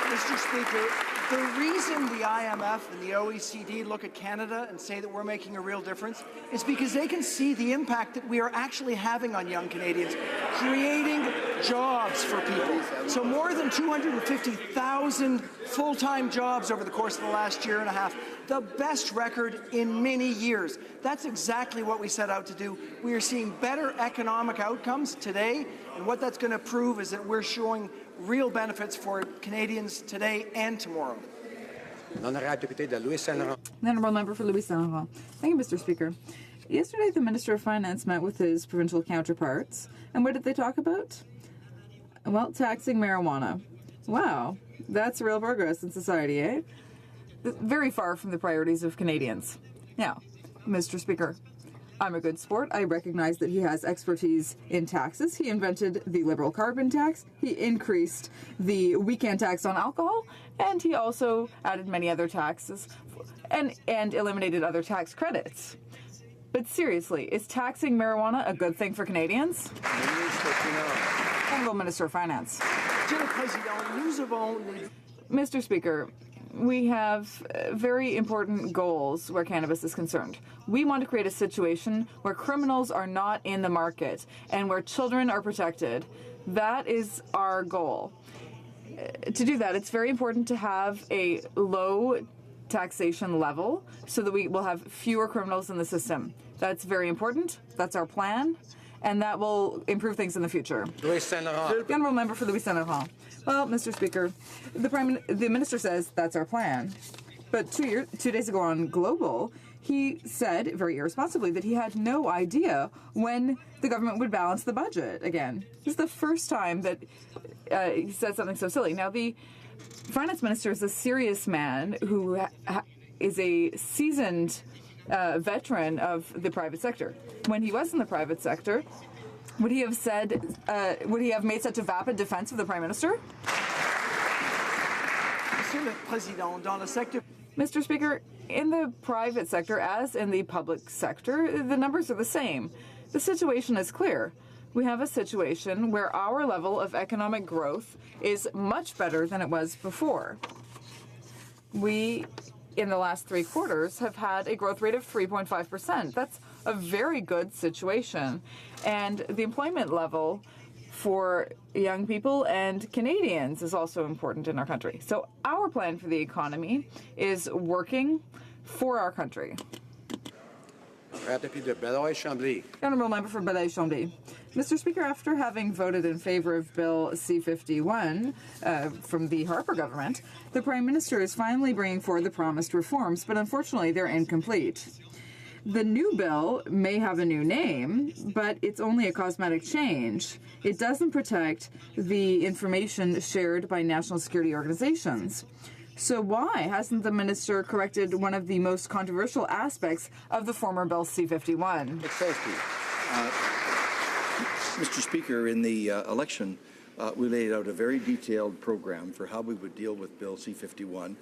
Mr. Speaker, the reason the IMF and the OECD look at Canada and say that we're making a real difference is because they can see the impact that we are actually having on young Canadians, creating jobs for people. So more than 250,000 full-time jobs over the course of the last year and a half, the best record in many years. That's exactly what we set out to do. We are seeing better economic outcomes today, and what that's going to prove is that we're showing real benefits for Canadians today and tomorrow. The Honourable Member for Louis Saint Laurent. Thank you, Mr. Speaker. Yesterday, the Minister of Finance met with his provincial counterparts, and what did they talk about? Well, taxing marijuana. Wow, that's real progress in society, eh? Very far from the priorities of Canadians. Now, Mr. Speaker, I'm a good sport. I recognize that he has expertise in taxes. He invented the Liberal carbon tax. He increased the weekend tax on alcohol, and he also added many other taxes and eliminated other tax credits. But seriously, is taxing marijuana a good thing for Canadians? Honourable Minister of Finance. Mr. Speaker, we have very important goals where cannabis is concerned. We want to create a situation where criminals are not in the market and where children are protected. That is our goal. To do that, it's very important to have a low taxation level so that we will have fewer criminals in the system. That's very important. That's our plan. And that will improve things in the future. The Honourable Member for Louis Saint Laurent. Well, Mr. Speaker, the Minister says that's our plan. But 2 days ago on Global, he said, very irresponsibly, that he had no idea when the government would balance the budget again. This is the first time that he said something so silly. Now, the Finance Minister is a serious man who is a seasoned veteran of the private sector. When he was in the private sector, would he have said, would he have made such a vapid defense of the Prime Minister? Mr. Speaker, in the private sector, as in the public sector, the numbers are the same. The situation is clear. We have a situation where our level of economic growth is much better than it was before. We, in the last 3 quarters, have had a growth rate of 3.5%. That's a very good situation. And the employment level for young people and Canadians is also important in our country. So our plan for the economy is working for our country. Honourable Member for Belleuil-Chambly. Mr. Speaker, after having voted in favour of Bill C-51 from the Harper government, the Prime Minister is finally bringing forward the promised reforms, but unfortunately they're incomplete. The new bill may have a new name, but it's only a cosmetic change. It doesn't protect the information shared by national security organizations. So why hasn't the minister corrected one of the most controversial aspects of the former Bill C-51? Mr. Speaker, in the election, we laid out a very detailed program for how we would deal with Bill C-51,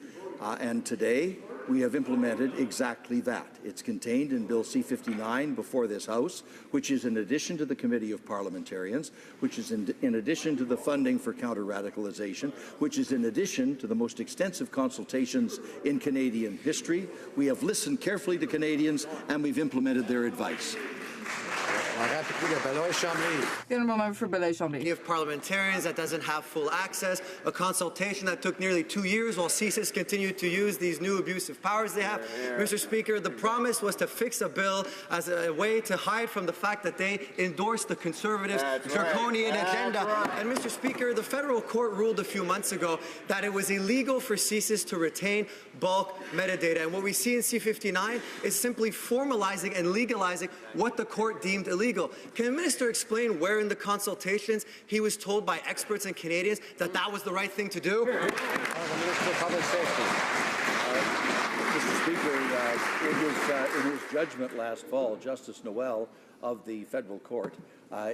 and today we have implemented exactly that. It's contained in Bill C-59 before this House, which is in addition to the Committee of Parliamentarians, which is in addition to the funding for counter-radicalization, which is in addition to the most extensive consultations in Canadian history. We have listened carefully to Canadians, and we've implemented their advice. The Honourable Member for Belleuil-Chambly. Give parliamentarians that doesn't have full access, a consultation that took nearly 2 years while CSIS continued to use these new abusive powers they have. Mr. Speaker, the promise was to fix a bill as a way to hide from the fact that they endorsed the Conservatives' draconian agenda. And Mr. Speaker, the federal court ruled a few months ago that it was illegal for CSIS to retain bulk metadata. And what we see in C-59 is simply formalizing and legalizing what the court deemed illegal. illegal. Can the minister explain where in the consultations he was told by experts and Canadians that that was the right thing to do? The Minister of Public Safety. Mr. Speaker, in his judgment last fall, Justice Noel of the federal court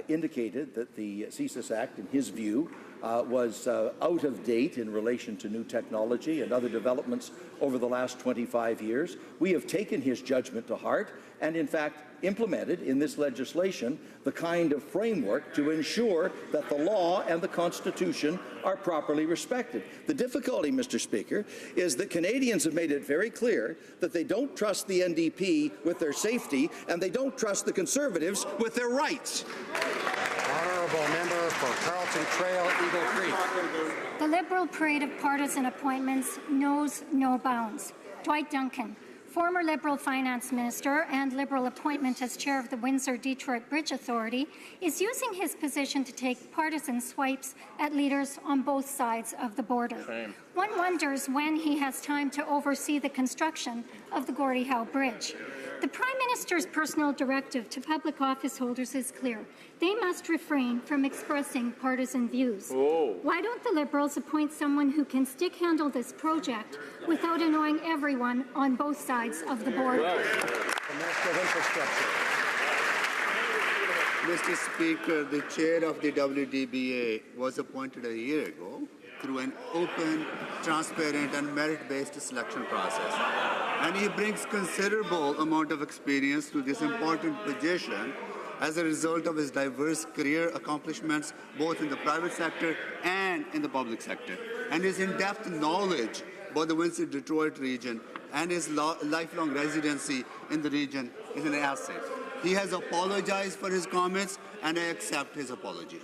indicated that the CSIS Act, in his view, was out of date in relation to new technology and other developments over the last 25 years. We have taken his judgment to heart and, in fact, implemented in this legislation the kind of framework to ensure that the law and the Constitution are properly respected. The difficulty, Mr. Speaker, is that Canadians have made it very clear that they don't trust the NDP with their safety and they don't trust the Conservatives with their rights. Honourable member for Carlton Trail, Eagle Creek. The Liberal parade of partisan appointments knows no bounds. Dwight Duncan, former Liberal Finance Minister and Liberal appointment as chair of the Windsor-Detroit Bridge Authority, is using his position to take partisan swipes at leaders on both sides of the border. Shame. One wonders when he has time to oversee the construction of the Gordie Howe Bridge. The Prime Minister's personal directive to public office holders is clear. They must refrain from expressing partisan views. Oh. Why don't the Liberals appoint someone who can stick-handle this project without annoying everyone on both sides of the border? The Minister of Infrastructure. Mr. Speaker, the chair of the WDBA was appointed a year ago through an open, transparent and merit-based selection process. And he brings considerable amount of experience to this important position as a result of his diverse career accomplishments both in the private sector and in the public sector. And his in-depth knowledge about the Windsor-Detroit region and his lifelong residency in the region is an asset. He has apologized for his comments, and I accept his apology.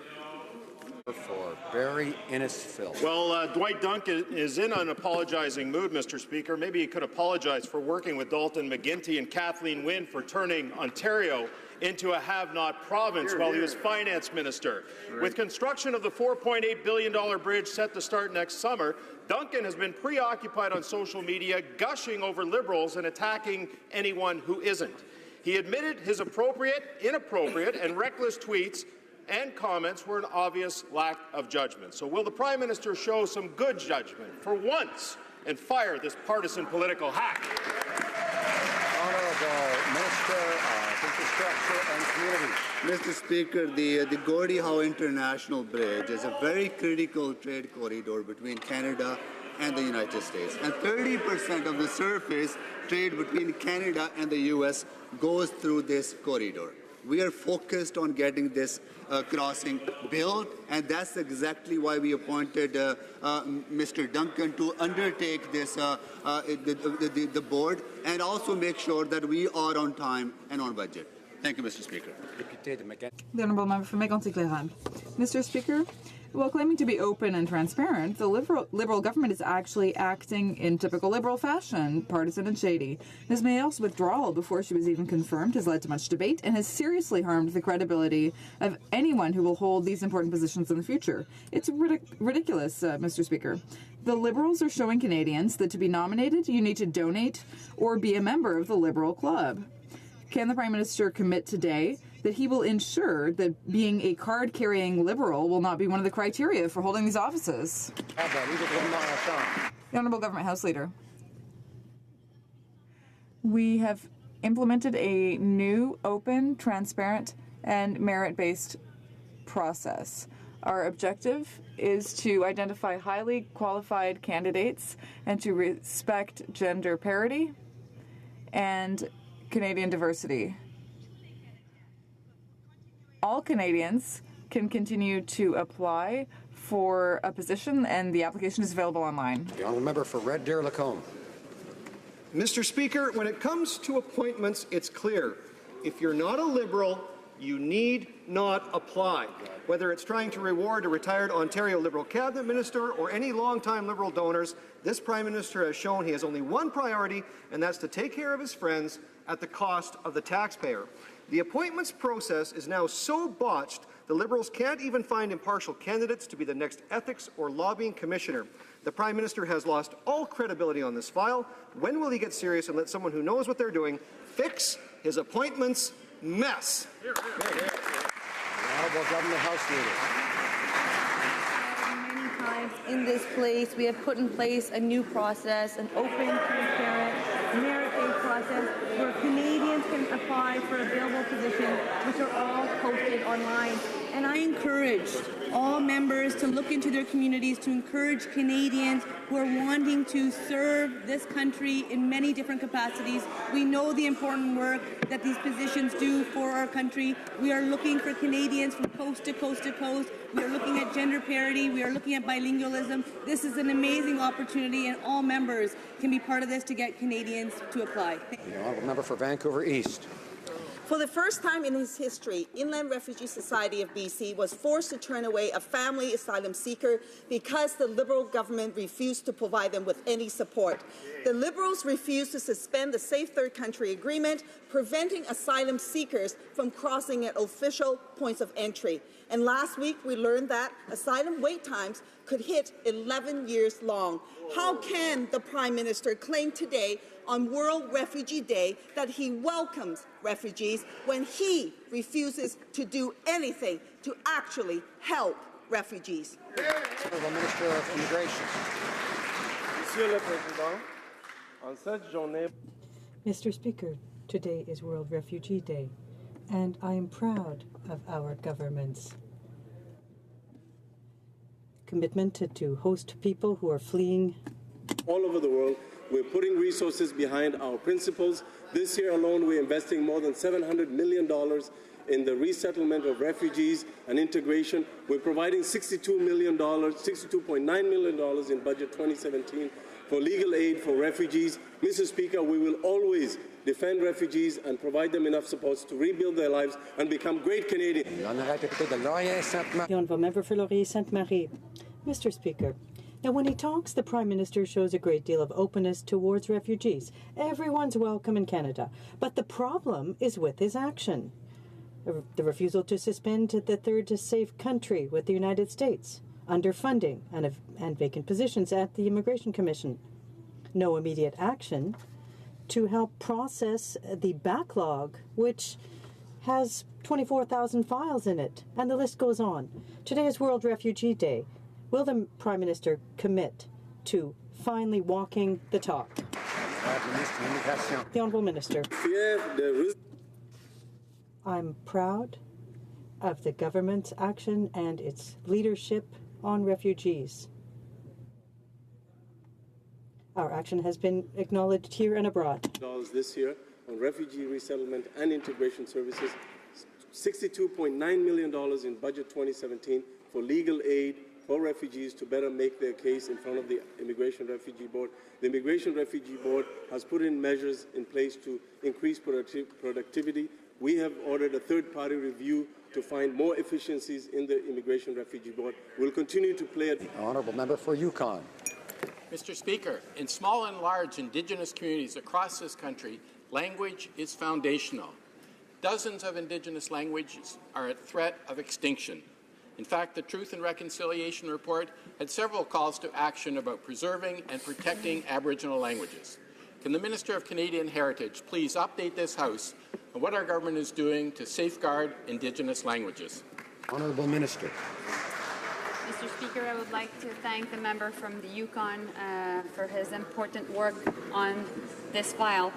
For Barry Innisfil. Well, Dwight Duncan is in an apologizing mood, Mr. Speaker. Maybe he could apologize for working with Dalton McGuinty and Kathleen Wynne for turning Ontario into a have-not province while he was finance minister. Right. With construction of the $4.8 billion bridge set to start next summer, Duncan has been preoccupied on social media, gushing over Liberals and attacking anyone who isn't. He admitted his inappropriate, and reckless tweets and comments were an obvious lack of judgment. So will the Prime Minister show some good judgment for once and fire this partisan political hack? Honourable Minister of Infrastructure and Communities. Mr. Speaker, the Gordie Howe International Bridge is a very critical trade corridor between Canada and the United States. And 30% of the surface trade between Canada and the U.S. goes through this corridor. We are focused on getting this crossing built, and that's exactly why we appointed Mr. Duncan to undertake this, the board, and also make sure that we are on time and on budget. Thank you, Mr. Speaker. The Honourable Member for Mégantic-Cléran. Mr. Speaker, while claiming to be open and transparent, the Liberal government is actually acting in typical Liberal fashion, partisan and shady. Ms. Mayer's withdrawal before she was even confirmed has led to much debate and has seriously harmed the credibility of anyone who will hold these important positions in the future. It's ridiculous, Mr. Speaker. The Liberals are showing Canadians that to be nominated, you need to donate or be a member of the Liberal Club. Can the Prime Minister commit today that he will ensure that being a card-carrying Liberal will not be one of the criteria for holding these offices? The Honourable Government House Leader. We have implemented a new, open, transparent, and merit-based process. Our objective is to identify highly qualified candidates and to respect gender parity and Canadian diversity. All Canadians can continue to apply for a position, and the application is available online. The Honourable Member for Red Deer Lacombe. Mr. Speaker, when it comes to appointments, it's clear. If you're not a Liberal, you need not apply. Whether it's trying to reward a retired Ontario Liberal cabinet minister or any long-time Liberal donors, this Prime Minister has shown he has only one priority, and that's to take care of his friends at the cost of the taxpayer. The appointments process is now so botched, the Liberals can't even find impartial candidates to be the next ethics or lobbying commissioner. The Prime Minister has lost all credibility on this file. When will he get serious and let someone who knows what they're doing fix his appointments mess. The Honourable Government House Leader. Many times in this place, we have put in place a new process, an open, transparent, merit-based process where Canadians can apply for available positions, which are all posted online. And I encourage all members to look into their communities, to encourage Canadians who are wanting to serve this country in many different capacities. We know the important work that these positions do for our country. We are looking for Canadians from coast to coast to coast. We are looking at gender parity. We are looking at bilingualism. This is an amazing opportunity, and all members can be part of this to get Canadians to apply. The Honourable Member for Vancouver East. For the first time in its history, Inland Refugee Society of BC was forced to turn away a family asylum seeker because the Liberal government refused to provide them with any support. The Liberals refused to suspend the Safe Third Country Agreement, preventing asylum seekers from crossing at official points of entry. And last week, we learned that asylum wait times could hit 11 years long. How can the Prime Minister claim today on World Refugee Day that he welcomes refugees when he refuses to do anything to actually help refugees? Honourable Minister of Immigration. Monsieur le Président, en cette journée... Mr. Speaker, today is World Refugee Day, and I am proud of our government's commitment to host people who are fleeing all over the world. We're putting resources behind our principles. This year alone, we're investing more than $700 million in the resettlement of refugees and integration. We're providing $62.9 million in budget 2017 for legal aid for refugees. Mr. Speaker, we will always defend refugees and provide them enough support to rebuild their lives and become great Canadians. The Honourable Member for Laurier-Sainte-Marie. Mr. Speaker, now, when he talks, the Prime Minister shows a great deal of openness towards refugees. Everyone's welcome in Canada. But the problem is with his action. The refusal to suspend the third safe country with the United States, underfunding and vacant positions at the Immigration Commission. No immediate action to help process the backlog, which has 24,000 files in it, and the list goes on. Today is World Refugee Day. Will the Prime Minister commit to finally walking the talk? The Honourable Minister. I'm proud of the government's action and its leadership on refugees. Our action has been acknowledged here and abroad. This year on refugee resettlement and integration services, $62.9 million in budget 2017 for legal aid for refugees to better make their case in front of the Immigration Refugee Board. The Immigration Refugee Board has put in measures in place to increase productivity. We have ordered a third-party review to find more efficiencies in the Immigration Refugee Board. We'll continue to play it. Honourable Member for Yukon. Mr. Speaker, in small and large Indigenous communities across this country, language is foundational. Dozens of Indigenous languages are at threat of extinction. In fact, the Truth and Reconciliation Report had several calls to action about preserving and protecting Aboriginal languages. Can the Minister of Canadian Heritage please update this House on what our government is doing to safeguard Indigenous languages? Honourable Minister. Mr. Speaker, I would like to thank the member from the Yukon for his important work on this file.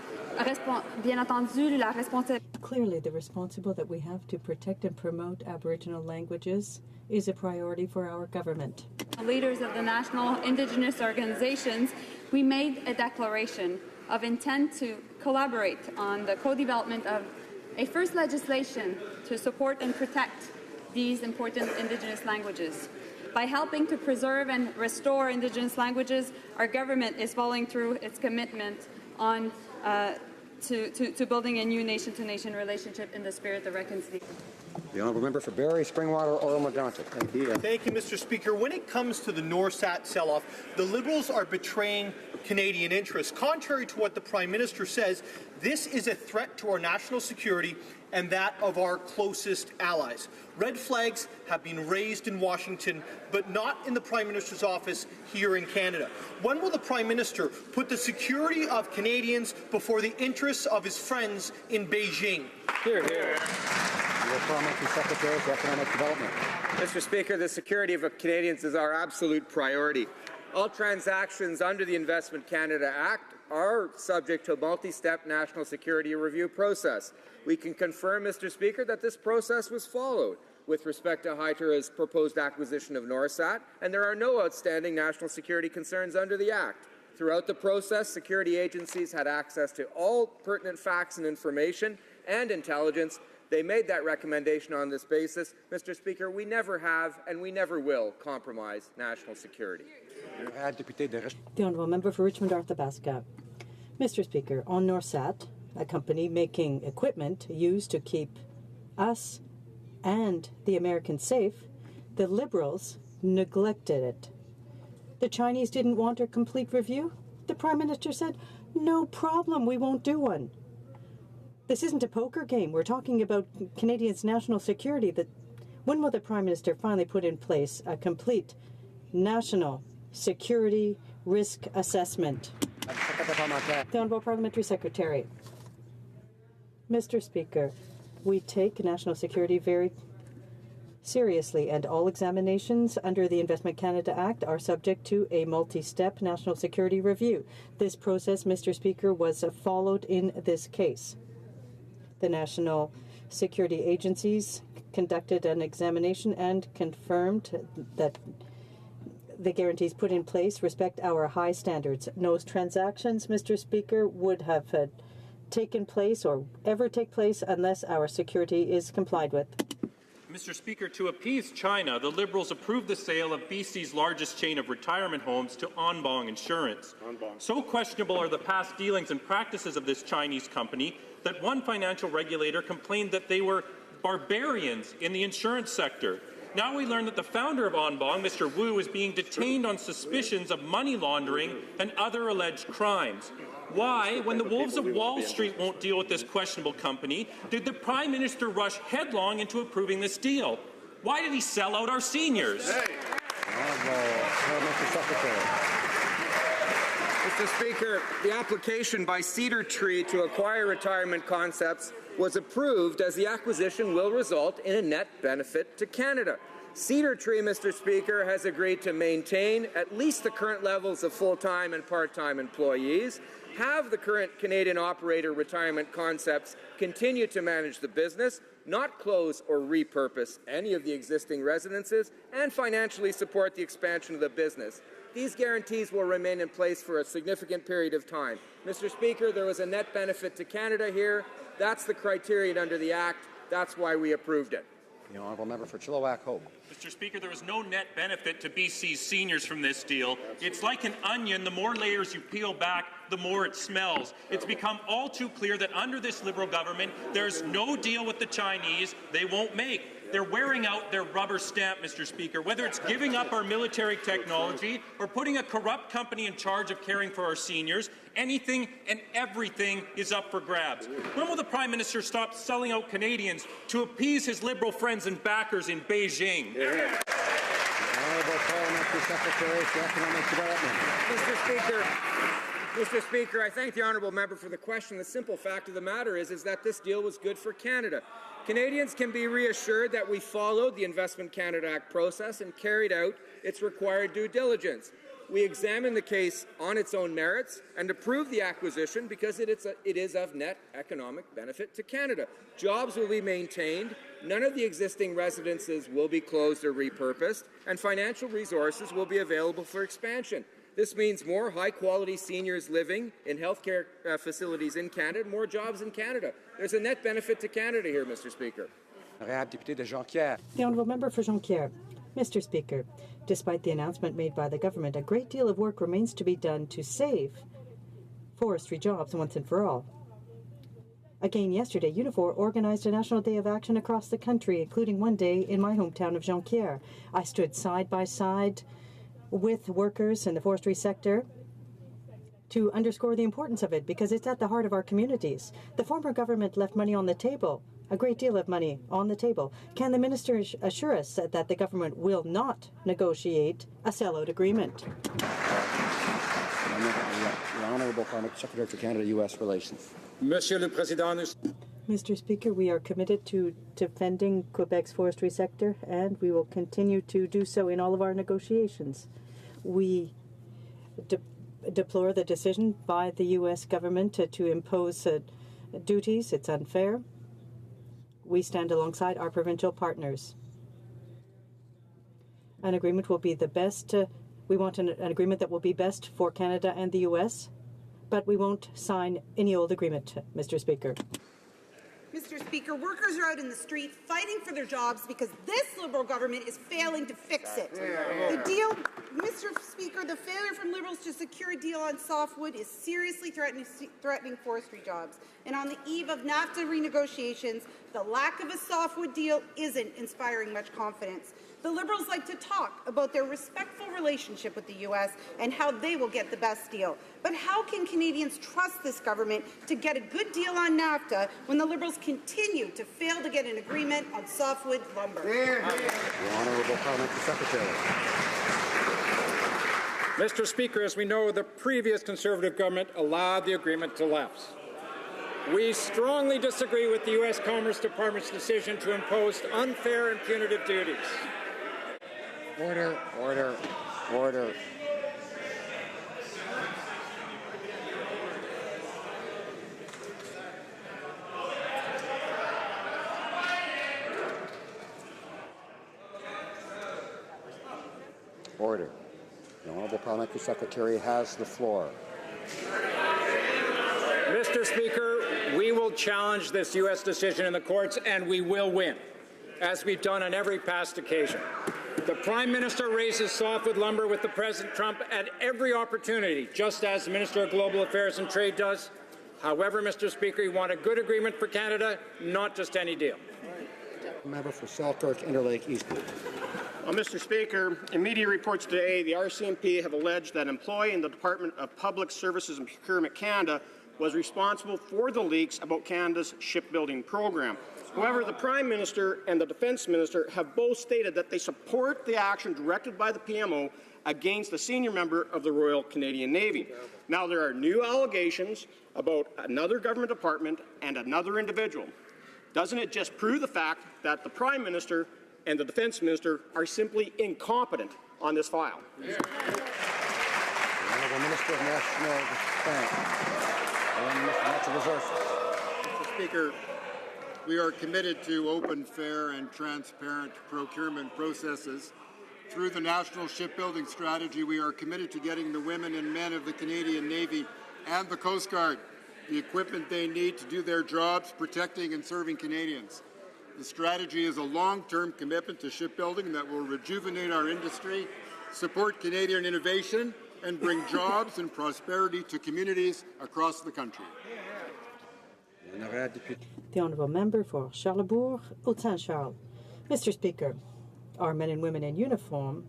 Clearly, the responsibility that we have to protect and promote Aboriginal languages is a priority for our government. Leaders of the national Indigenous organizations, we made a declaration of intent to collaborate on the co-development of a first legislation to support and protect these important Indigenous languages. By helping to preserve and restore Indigenous languages, our government is following through its commitment on to building a new nation-to-nation relationship in the spirit of reconciliation. The Honourable Member for Barrie, Springwater, Oromo-Danton. Thank you, Mr. Speaker. When it comes to the Norsat sell-off, the Liberals are betraying Canadian interests. Contrary to what the Prime Minister says, this is a threat to our national security and that of our closest allies. Red flags have been raised in Washington, but not in the Prime Minister's office here in Canada. When will the Prime Minister put the security of Canadians before the interests of his friends in Beijing? Hear, hear. Parliamentary Secretary for Economic Development. Mr. Speaker, the security of Canadians is our absolute priority. All transactions under the Investment Canada Act are subject to a multi-step national security review process. We can confirm, Mr. Speaker, that this process was followed with respect to Hytera's proposed acquisition of Norsat, and there are no outstanding national security concerns under the Act. Throughout the process, security agencies had access to all pertinent facts and information and intelligence. They made that recommendation on this basis. Mr. Speaker, we never have and we never will compromise national security. The Honourable Member for Richmond Arthabaska. Mr. Speaker, on Norsat, a company making equipment used to keep us and the Americans safe, the Liberals neglected it. The Chinese didn't want a complete review. The Prime Minister said, no problem, we won't do one. This isn't a poker game. We're talking about Canadians' national security. When will the Prime Minister finally put in place a complete national security risk assessment? The Honourable Parliamentary Secretary. Mr. Speaker, we take national security very seriously, and all examinations under the Investment Canada Act are subject to a multi-step national security review. This process, Mr. Speaker, was followed in this case. The national security agencies conducted an examination and confirmed that the guarantees put in place respect our high standards. No transactions, Mr. Speaker, would have taken place or ever take place unless our security is complied with. Mr. Speaker, to appease China, the Liberals approved the sale of BC's largest chain of retirement homes to Anbong Insurance. So questionable are the past dealings and practices of this Chinese company that one financial regulator complained that they were barbarians in the insurance sector. Now we learn that the founder of Anbong, Mr. Wu, is being detained on suspicions of money laundering and other alleged crimes. Why, when the wolves of Wall Street won't deal with this questionable company, did the Prime Minister rush headlong into approving this deal? Why did he sell out our seniors? Mr. Speaker, the application by Cedar Tree to acquire Retirement Concepts was approved as the acquisition will result in a net benefit to Canada. Cedar Tree, Mr. Speaker, has agreed to maintain at least the current levels of full-time and part-time employees, have the current Canadian operator Retirement Concepts continue to manage the business, not close or repurpose any of the existing residences, and financially support the expansion of the business. These guarantees will remain in place for a significant period of time. Mr. Speaker, there was a net benefit to Canada here. That's the criterion under the Act. That's why we approved it. The Honourable Member for Chilliwack-Hope. Mr. Speaker, there is no net benefit to BC's seniors from this deal. It's like an onion. The more layers you peel back, the more it smells. It's become all too clear that under this Liberal government, there's no deal with the Chinese they won't make. They're wearing out their rubber stamp, Mr. Speaker, whether it's giving up our military technology or putting a corrupt company in charge of caring for our seniors. Anything and everything is up for grabs. When will the Prime Minister stop selling out Canadians to appease his Liberal friends and backers in Beijing? Yeah. Honourable Parliamentary Secretary for Economic Development. Mr. Speaker, I thank the Honourable Member for the question. The simple fact of the matter is that this deal was good for Canada. Canadians can be reassured that we followed the Investment Canada Act process and carried out its required due diligence. We examined the case on its own merits and approved the acquisition because it is of net economic benefit to Canada. Jobs will be maintained, none of the existing residences will be closed or repurposed, and financial resources will be available for expansion. This means more high-quality seniors living in healthcare facilities in Canada, more jobs in Canada. There's a net benefit to Canada here, Mr. Speaker. The Honourable Member for Jonquière. Mr. Speaker, despite the announcement made by the government, a great deal of work remains to be done to save forestry jobs once and for all. Again yesterday, Unifor organized a National Day of Action across the country, including one day in my hometown of Jonquière. I stood side by side with workers in the forestry sector to underscore the importance of it because it's at the heart of our communities. The former government left money on the table, a great deal of money on the table. Can the minister assure us that the government will not negotiate a sellout agreement? The Honourable Parliamentary Secretary for Canada-U.S. Relations. Monsieur le Président, Mr. Speaker, we are committed to defending Quebec's forestry sector, and we will continue to do so in all of our negotiations. We deplore the decision by the U.S. government to impose duties. It's unfair. We stand alongside our provincial partners. An agreement will be the best. We want an agreement that will be best for Canada and the U.S., but we won't sign any old agreement, Mr. Speaker. Mr. Speaker, workers are out in the street fighting for their jobs because this Liberal government is failing to fix it. The deal, Mr. Speaker, the failure from Liberals to secure a deal on softwood is seriously threatening forestry jobs. And on the eve of NAFTA renegotiations, the lack of a softwood deal isn't inspiring much confidence. The Liberals like to talk about their respectful relationship with the U.S. and how they will get the best deal. But how can Canadians trust this government to get a good deal on NAFTA when the Liberals continue to fail to get an agreement on softwood lumber? The Honourable Parliamentary Secretary. Mr. Speaker, as we know, the previous Conservative government allowed the agreement to lapse. We strongly disagree with the U.S. Commerce Department's decision to impose unfair and punitive duties. Order, order, order. Order. The Honourable Parliamentary Secretary has the floor. Mr. Speaker, we will challenge this U.S. decision in the courts, and we will win, as we've done on every past occasion. The Prime Minister raises softwood lumber with the President Trump at every opportunity, just as the Minister of Global Affairs and Trade does. However, Mr. Speaker, you want a good agreement for Canada, not just any deal. Member for Selkirk, Interlake, Eastwood. Mr. Speaker, in media reports today, the RCMP have alleged that an employee in the Department of Public Services and Procurement Canada was responsible for the leaks about Canada's shipbuilding program. However, the Prime Minister and the Defence Minister have both stated that they support the action directed by the PMO against a senior member of the Royal Canadian Navy. Now, there are new allegations about another government department and another individual. Doesn't it just prove the fact that the Prime Minister and the Defence Minister are simply incompetent on this file? The Honourable Minister of National Defence and Natural Resources. Mr. Speaker, we are committed to open, fair and transparent procurement processes. Through the National Shipbuilding Strategy, we are committed to getting the women and men of the Canadian Navy and the Coast Guard the equipment they need to do their jobs protecting and serving Canadians. The strategy is a long-term commitment to shipbuilding that will rejuvenate our industry, support Canadian innovation, and bring jobs and prosperity to communities across the country. The Honourable Member for Charlesbourg, Haute-Saint-Charles. Mr. Speaker, our men and women in uniform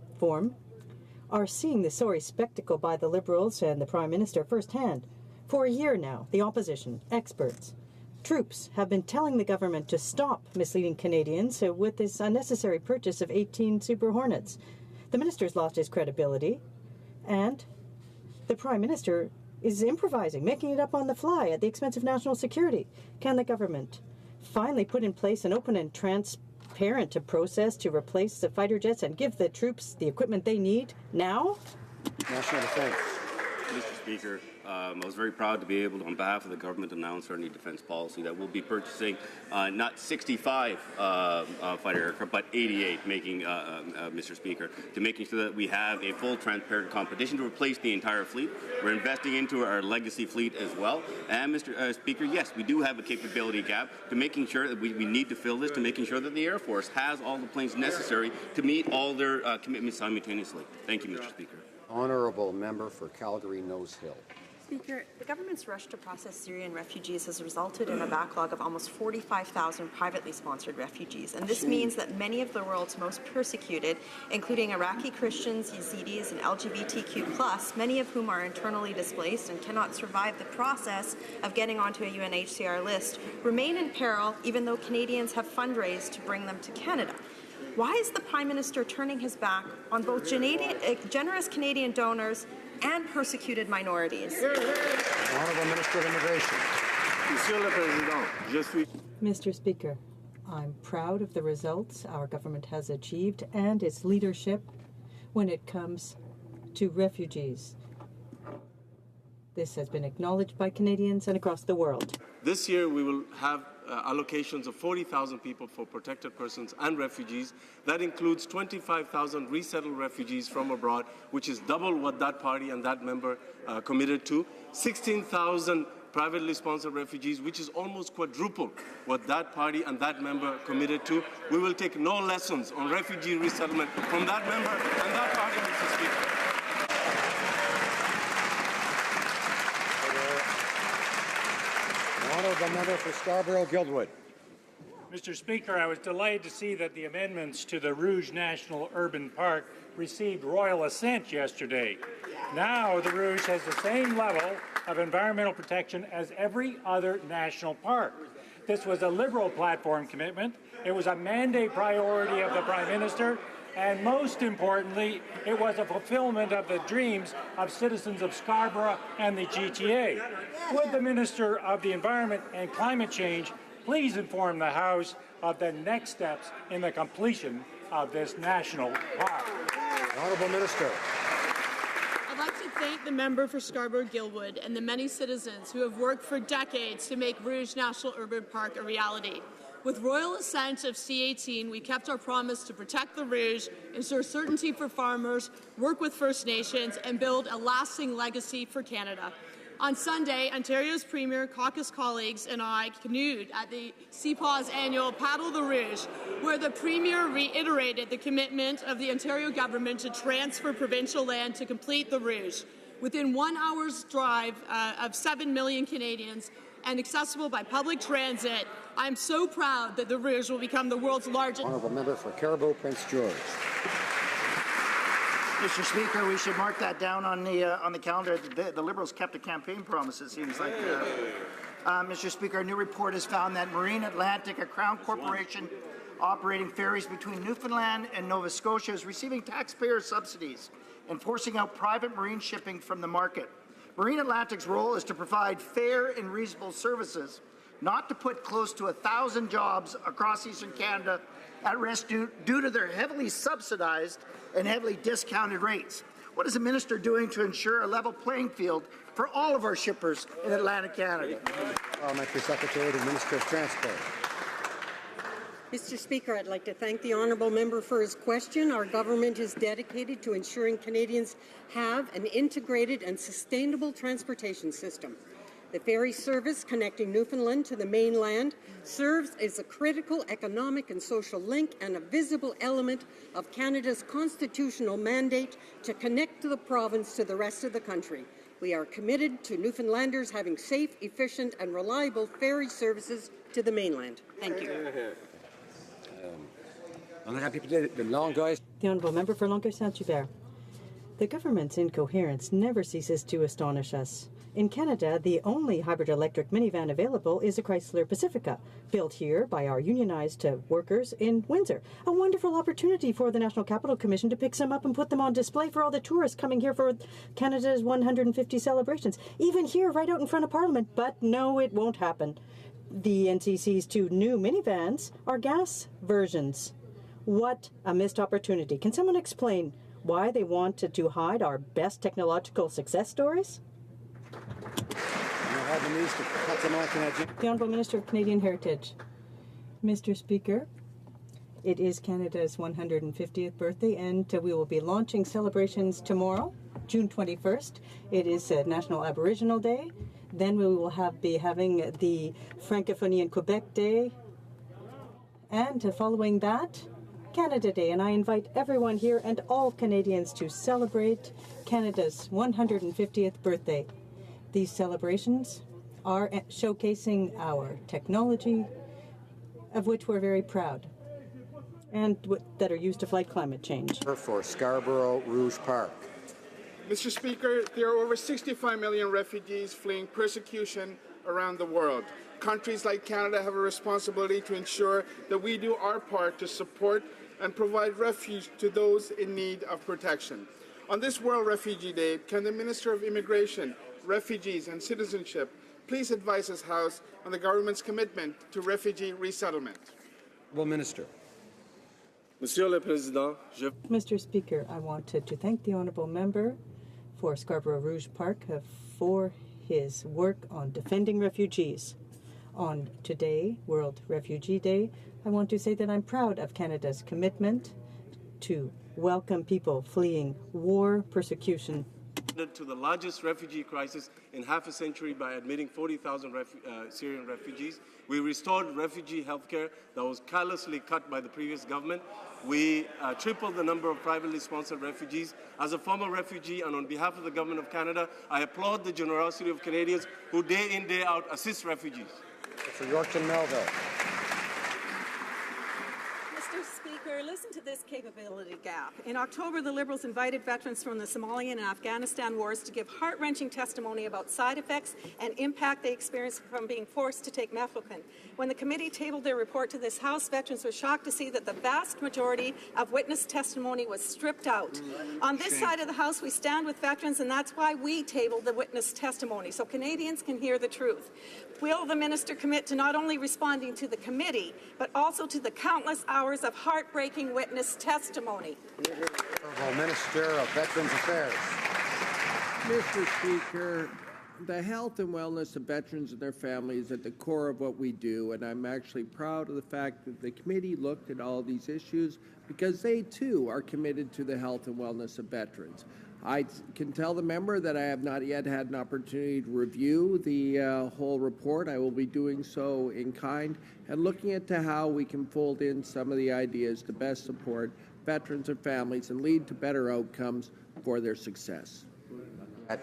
are seeing the sorry spectacle by the Liberals and the Prime Minister firsthand. For a year now, the opposition, experts, troops have been telling the government to stop misleading Canadians with this unnecessary purchase of 18 Super Hornets. The minister's lost his credibility, and the Prime Minister is improvising, making it up on the fly at the expense of national security. Can the government finally put in place an open and transparent process to replace the fighter jets and give the troops the equipment they need now? National Defence. Mr. Speaker, I was very proud to be able to, on behalf of the government, announce our new defence policy that we'll be purchasing not 65 fighter aircraft, but 88, Mr. Speaker, to making sure that we have a full, transparent competition to replace the entire fleet. We're investing into our legacy fleet as well. And, Mr. Speaker, yes, we do have a capability gap to making sure that we need to fill this, to making sure that the Air Force has all the planes necessary to meet all their commitments simultaneously. Thank you, Mr. Speaker. Honourable Member for Calgary Nose Hill. Speaker, the government's rush to process Syrian refugees has resulted in a backlog of almost 45,000 privately sponsored refugees. And this means that many of the world's most persecuted, including Iraqi Christians, Yazidis, and LGBTQ+, many of whom are internally displaced and cannot survive the process of getting onto a UNHCR list, remain in peril even though Canadians have fundraised to bring them to Canada. Why is the Prime Minister turning his back on both generous Canadian donors and persecuted minorities? Honourable Minister of Immigration. Monsieur le Président, Mr. Speaker, I'm proud of the results our government has achieved and its leadership when it comes to refugees. This has been acknowledged by Canadians and across the world. This year we will have allocations of 40,000 people for protected persons and refugees. That includes 25,000 resettled refugees from abroad, which is double what that party and that member committed to. 16,000 privately sponsored refugees, which is almost quadruple what that party and that member committed to. We will take no lessons on refugee resettlement from that member and that party, Mr. Speaker. Honourable member for Scarborough-Guildwood. Mr. Speaker, I was delighted to see that the amendments to the Rouge National Urban Park received royal assent yesterday. Now the Rouge has the same level of environmental protection as every other national park. This was a Liberal platform commitment. It was a mandate priority of the Prime Minister, and most importantly, it was a fulfillment of the dreams of citizens of Scarborough and the GTA. Would the Minister of the Environment and Climate Change please inform the House of the next steps in the completion of this national park? Honourable Minister. I'd like to thank the member for Scarborough-Guildwood and the many citizens who have worked for decades to make Rouge National Urban Park a reality. With royal assent of C-18, we kept our promise to protect the Rouge, ensure certainty for farmers, work with First Nations, and build a lasting legacy for Canada. On Sunday, Ontario's Premier, caucus colleagues, and I canoed at the CPAW's annual Paddle the Rouge, where the Premier reiterated the commitment of the Ontario government to transfer provincial land to complete the Rouge. Within 1 hour's drive of 7 million Canadians and accessible by public transit, I'm so proud that the Rouge will become the world's largest. Honourable member for Caribou, Prince George. Mr. Speaker, we should mark that down on the calendar. The Liberals kept a campaign promise, it seems like. Mr. Speaker, a new report has found that Marine Atlantic, a Crown corporation operating ferries between Newfoundland and Nova Scotia, is receiving taxpayer subsidies and forcing out private marine shipping from the market. Marine Atlantic's role is to provide fair and reasonable services, not to put close to 1,000 jobs across eastern Canada at risk due to their heavily subsidized and heavily discounted rates. What is the minister doing to ensure a level playing field for all of our shippers in Atlantic Canada? Parliamentary Secretary to the Minister of Transport. Mr. Speaker, I'd like to thank the honourable member for his question. Our government is dedicated to ensuring Canadians have an integrated and sustainable transportation system. The ferry service connecting Newfoundland to the mainland serves as a critical economic and social link and a visible element of Canada's constitutional mandate to connect the province to the rest of the country. We are committed to Newfoundlanders having safe, efficient and reliable ferry services to the mainland. Thank you. The Honourable Member for Longueuil-Saint-Hubert. The government's incoherence never ceases to astonish us. In Canada, the only hybrid electric minivan available is a Chrysler Pacifica, built here by our unionized workers in Windsor. A wonderful opportunity for the National Capital Commission to pick some up and put them on display for all the tourists coming here for Canada's 150 celebrations, even here right out in front of Parliament. But no, it won't happen. The NCC's two new minivans are gas versions. What a missed opportunity. Can someone explain why they wanted to hide our best technological success stories? The Honourable Minister of Canadian Heritage. Mr. Speaker, it is Canada's 150th birthday, and we will be launching celebrations tomorrow, June 21st. It is National Aboriginal Day. Then we will be having the Francophonie in Quebec Day. And following that, Canada Day. And I invite everyone here and all Canadians to celebrate Canada's 150th birthday. These celebrations are showcasing our technology, of which we're very proud, and that are used to fight climate change. For Scarborough Rouge Park. Mr. Speaker, there are over 65 million refugees fleeing persecution around the world. Countries like Canada have a responsibility to ensure that we do our part to support and provide refuge to those in need of protection. On this World Refugee Day, can the Minister of Immigration, Refugees and Citizenship please advise this House on the government's commitment to refugee resettlement? Well, Minister. Monsieur le Président, Mr. Speaker, I wanted to thank the honourable member for Scarborough Rouge Park for his work on defending refugees. On today, World Refugee Day, I want to say that I'm proud of Canada's commitment to welcome people fleeing war, persecution. To the largest refugee crisis in half a century by admitting 40,000 Syrian refugees. We restored refugee health care that was carelessly cut by the previous government. We tripled the number of privately sponsored refugees. As a former refugee and on behalf of the Government of Canada, I applaud the generosity of Canadians who day in, day out assist refugees. For Yorkton Melville. Mr. Speaker, listen to this capability gap. In October, the Liberals invited veterans from the Somalian and Afghanistan wars to give heart-wrenching testimony about side effects and impact they experienced from being forced to take mefloquine. When the committee tabled their report to this House, veterans were shocked to see that the vast majority of witness testimony was stripped out. On this side of the House, we stand with veterans, and that's why we tabled the witness testimony, so Canadians can hear the truth. Will the minister commit to not only responding to the committee, but also to the countless hours of heartbreaking witness testimony? Honourable Minister of Veterans Affairs. Mr. Speaker, the health and wellness of veterans and their families is at the core of what we do, and I'm actually proud of the fact that the committee looked at all these issues because they, too, are committed to the health and wellness of veterans. I can tell the member that I have not yet had an opportunity to review the whole report. I will be doing so in kind and looking into how we can fold in some of the ideas to best support veterans and families and lead to better outcomes for their success. The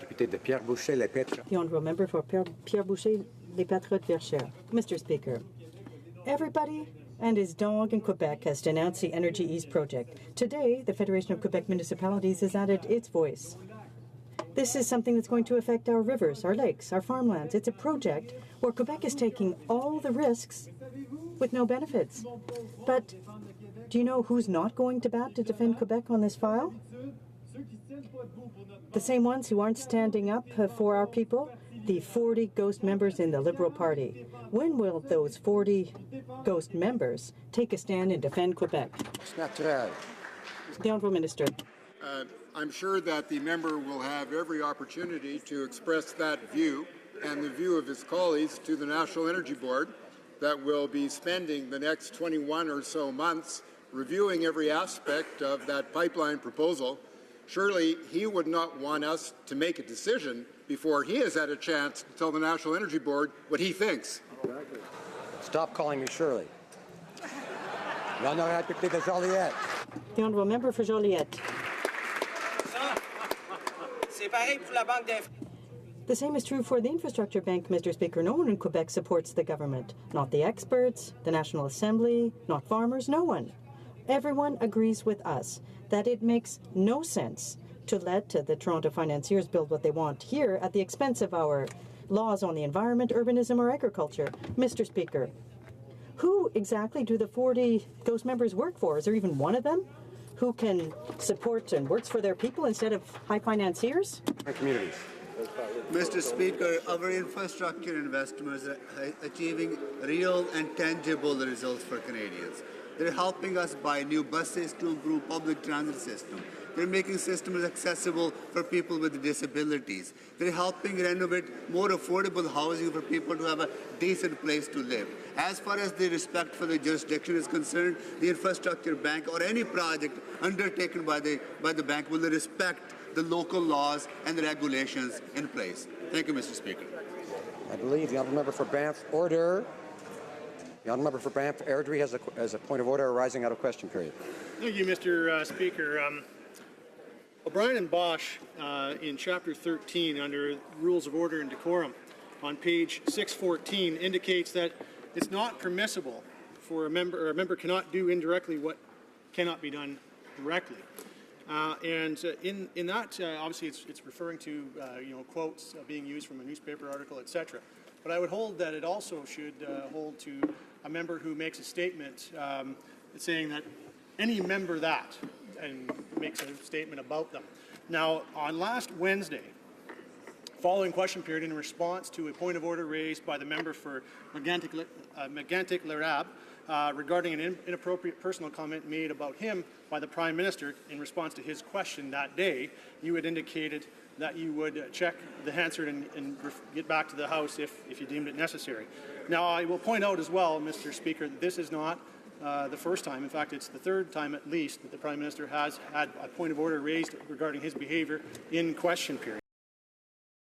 honourable member for Pierre Boucher, Les Patriotes Verchères. Mr. Speaker, everybody and his dog in Quebec has denounced the Energy East project. Today, the Federation of Quebec Municipalities has added its voice. This is something that's going to affect our rivers, our lakes, our farmlands. It's a project where Quebec is taking all the risks with no benefits. But do you know who's not going to bat to defend Quebec on this file? The same ones who aren't standing up for our people, the 40 ghost members in the Liberal Party. When will those 40 ghost members take a stand and defend Quebec? The Honourable Minister. I'm sure that the member will have every opportunity to express that view and the view of his colleagues to the National Energy Board that will be spending the next 21 or so months reviewing every aspect of that pipeline proposal. Surely he would not want us to make a decision before he has had a chance to tell the National Energy Board what he thinks. Stop calling me Shirley. L'honorable député de Joliette. The honourable member for Joliette. The same is true for the Infrastructure Bank, Mr. Speaker. No one in Quebec supports the government. Not the experts, the National Assembly, not farmers, no one. Everyone agrees with us that it makes no sense to let the Toronto financiers build what they want here at the expense of our laws on the environment, urbanism, or agriculture. Mr. Speaker, who exactly do the 40 ghost members work for? Is there even one of them who can support and works for their people instead of high financiers? And communities. Mr. Speaker, our infrastructure investments are achieving real and tangible results for Canadians. They're helping us buy new buses to improve public transit system. They're making systems accessible for people with disabilities. They're helping renovate more affordable housing for people to have a decent place to live. As far as the respect for the jurisdiction is concerned, the Infrastructure Bank or any project undertaken by the bank will respect the local laws and the regulations in place. Thank you, Mr. Speaker. I believe the honourable member for Banff, order. The honourable member for Banff Airdrie has a point of order arising out of question period. Thank you, Mr. Speaker. O'Brien and Bosch, in Chapter 13, under Rules of Order and Decorum, on page 614, indicates that it's not permissible for a member cannot do indirectly what cannot be done directly. In that, obviously, it's referring to quotes being used from a newspaper article, etc. But I would hold that it also should hold to a member who makes a statement saying that any member that, and makes a statement about them. Now, on last Wednesday, following question period, in response to a point of order raised by the member for Megantic-Lerab regarding an inappropriate personal comment made about him by the Prime Minister in response to his question that day, you had indicated that you would check the answer and get back to the House if you deemed it necessary. Now, I will point out as well, Mr. Speaker, that this is not the first time. In fact, it's the third time at least that the Prime Minister has had a point of order raised regarding his behaviour in question period.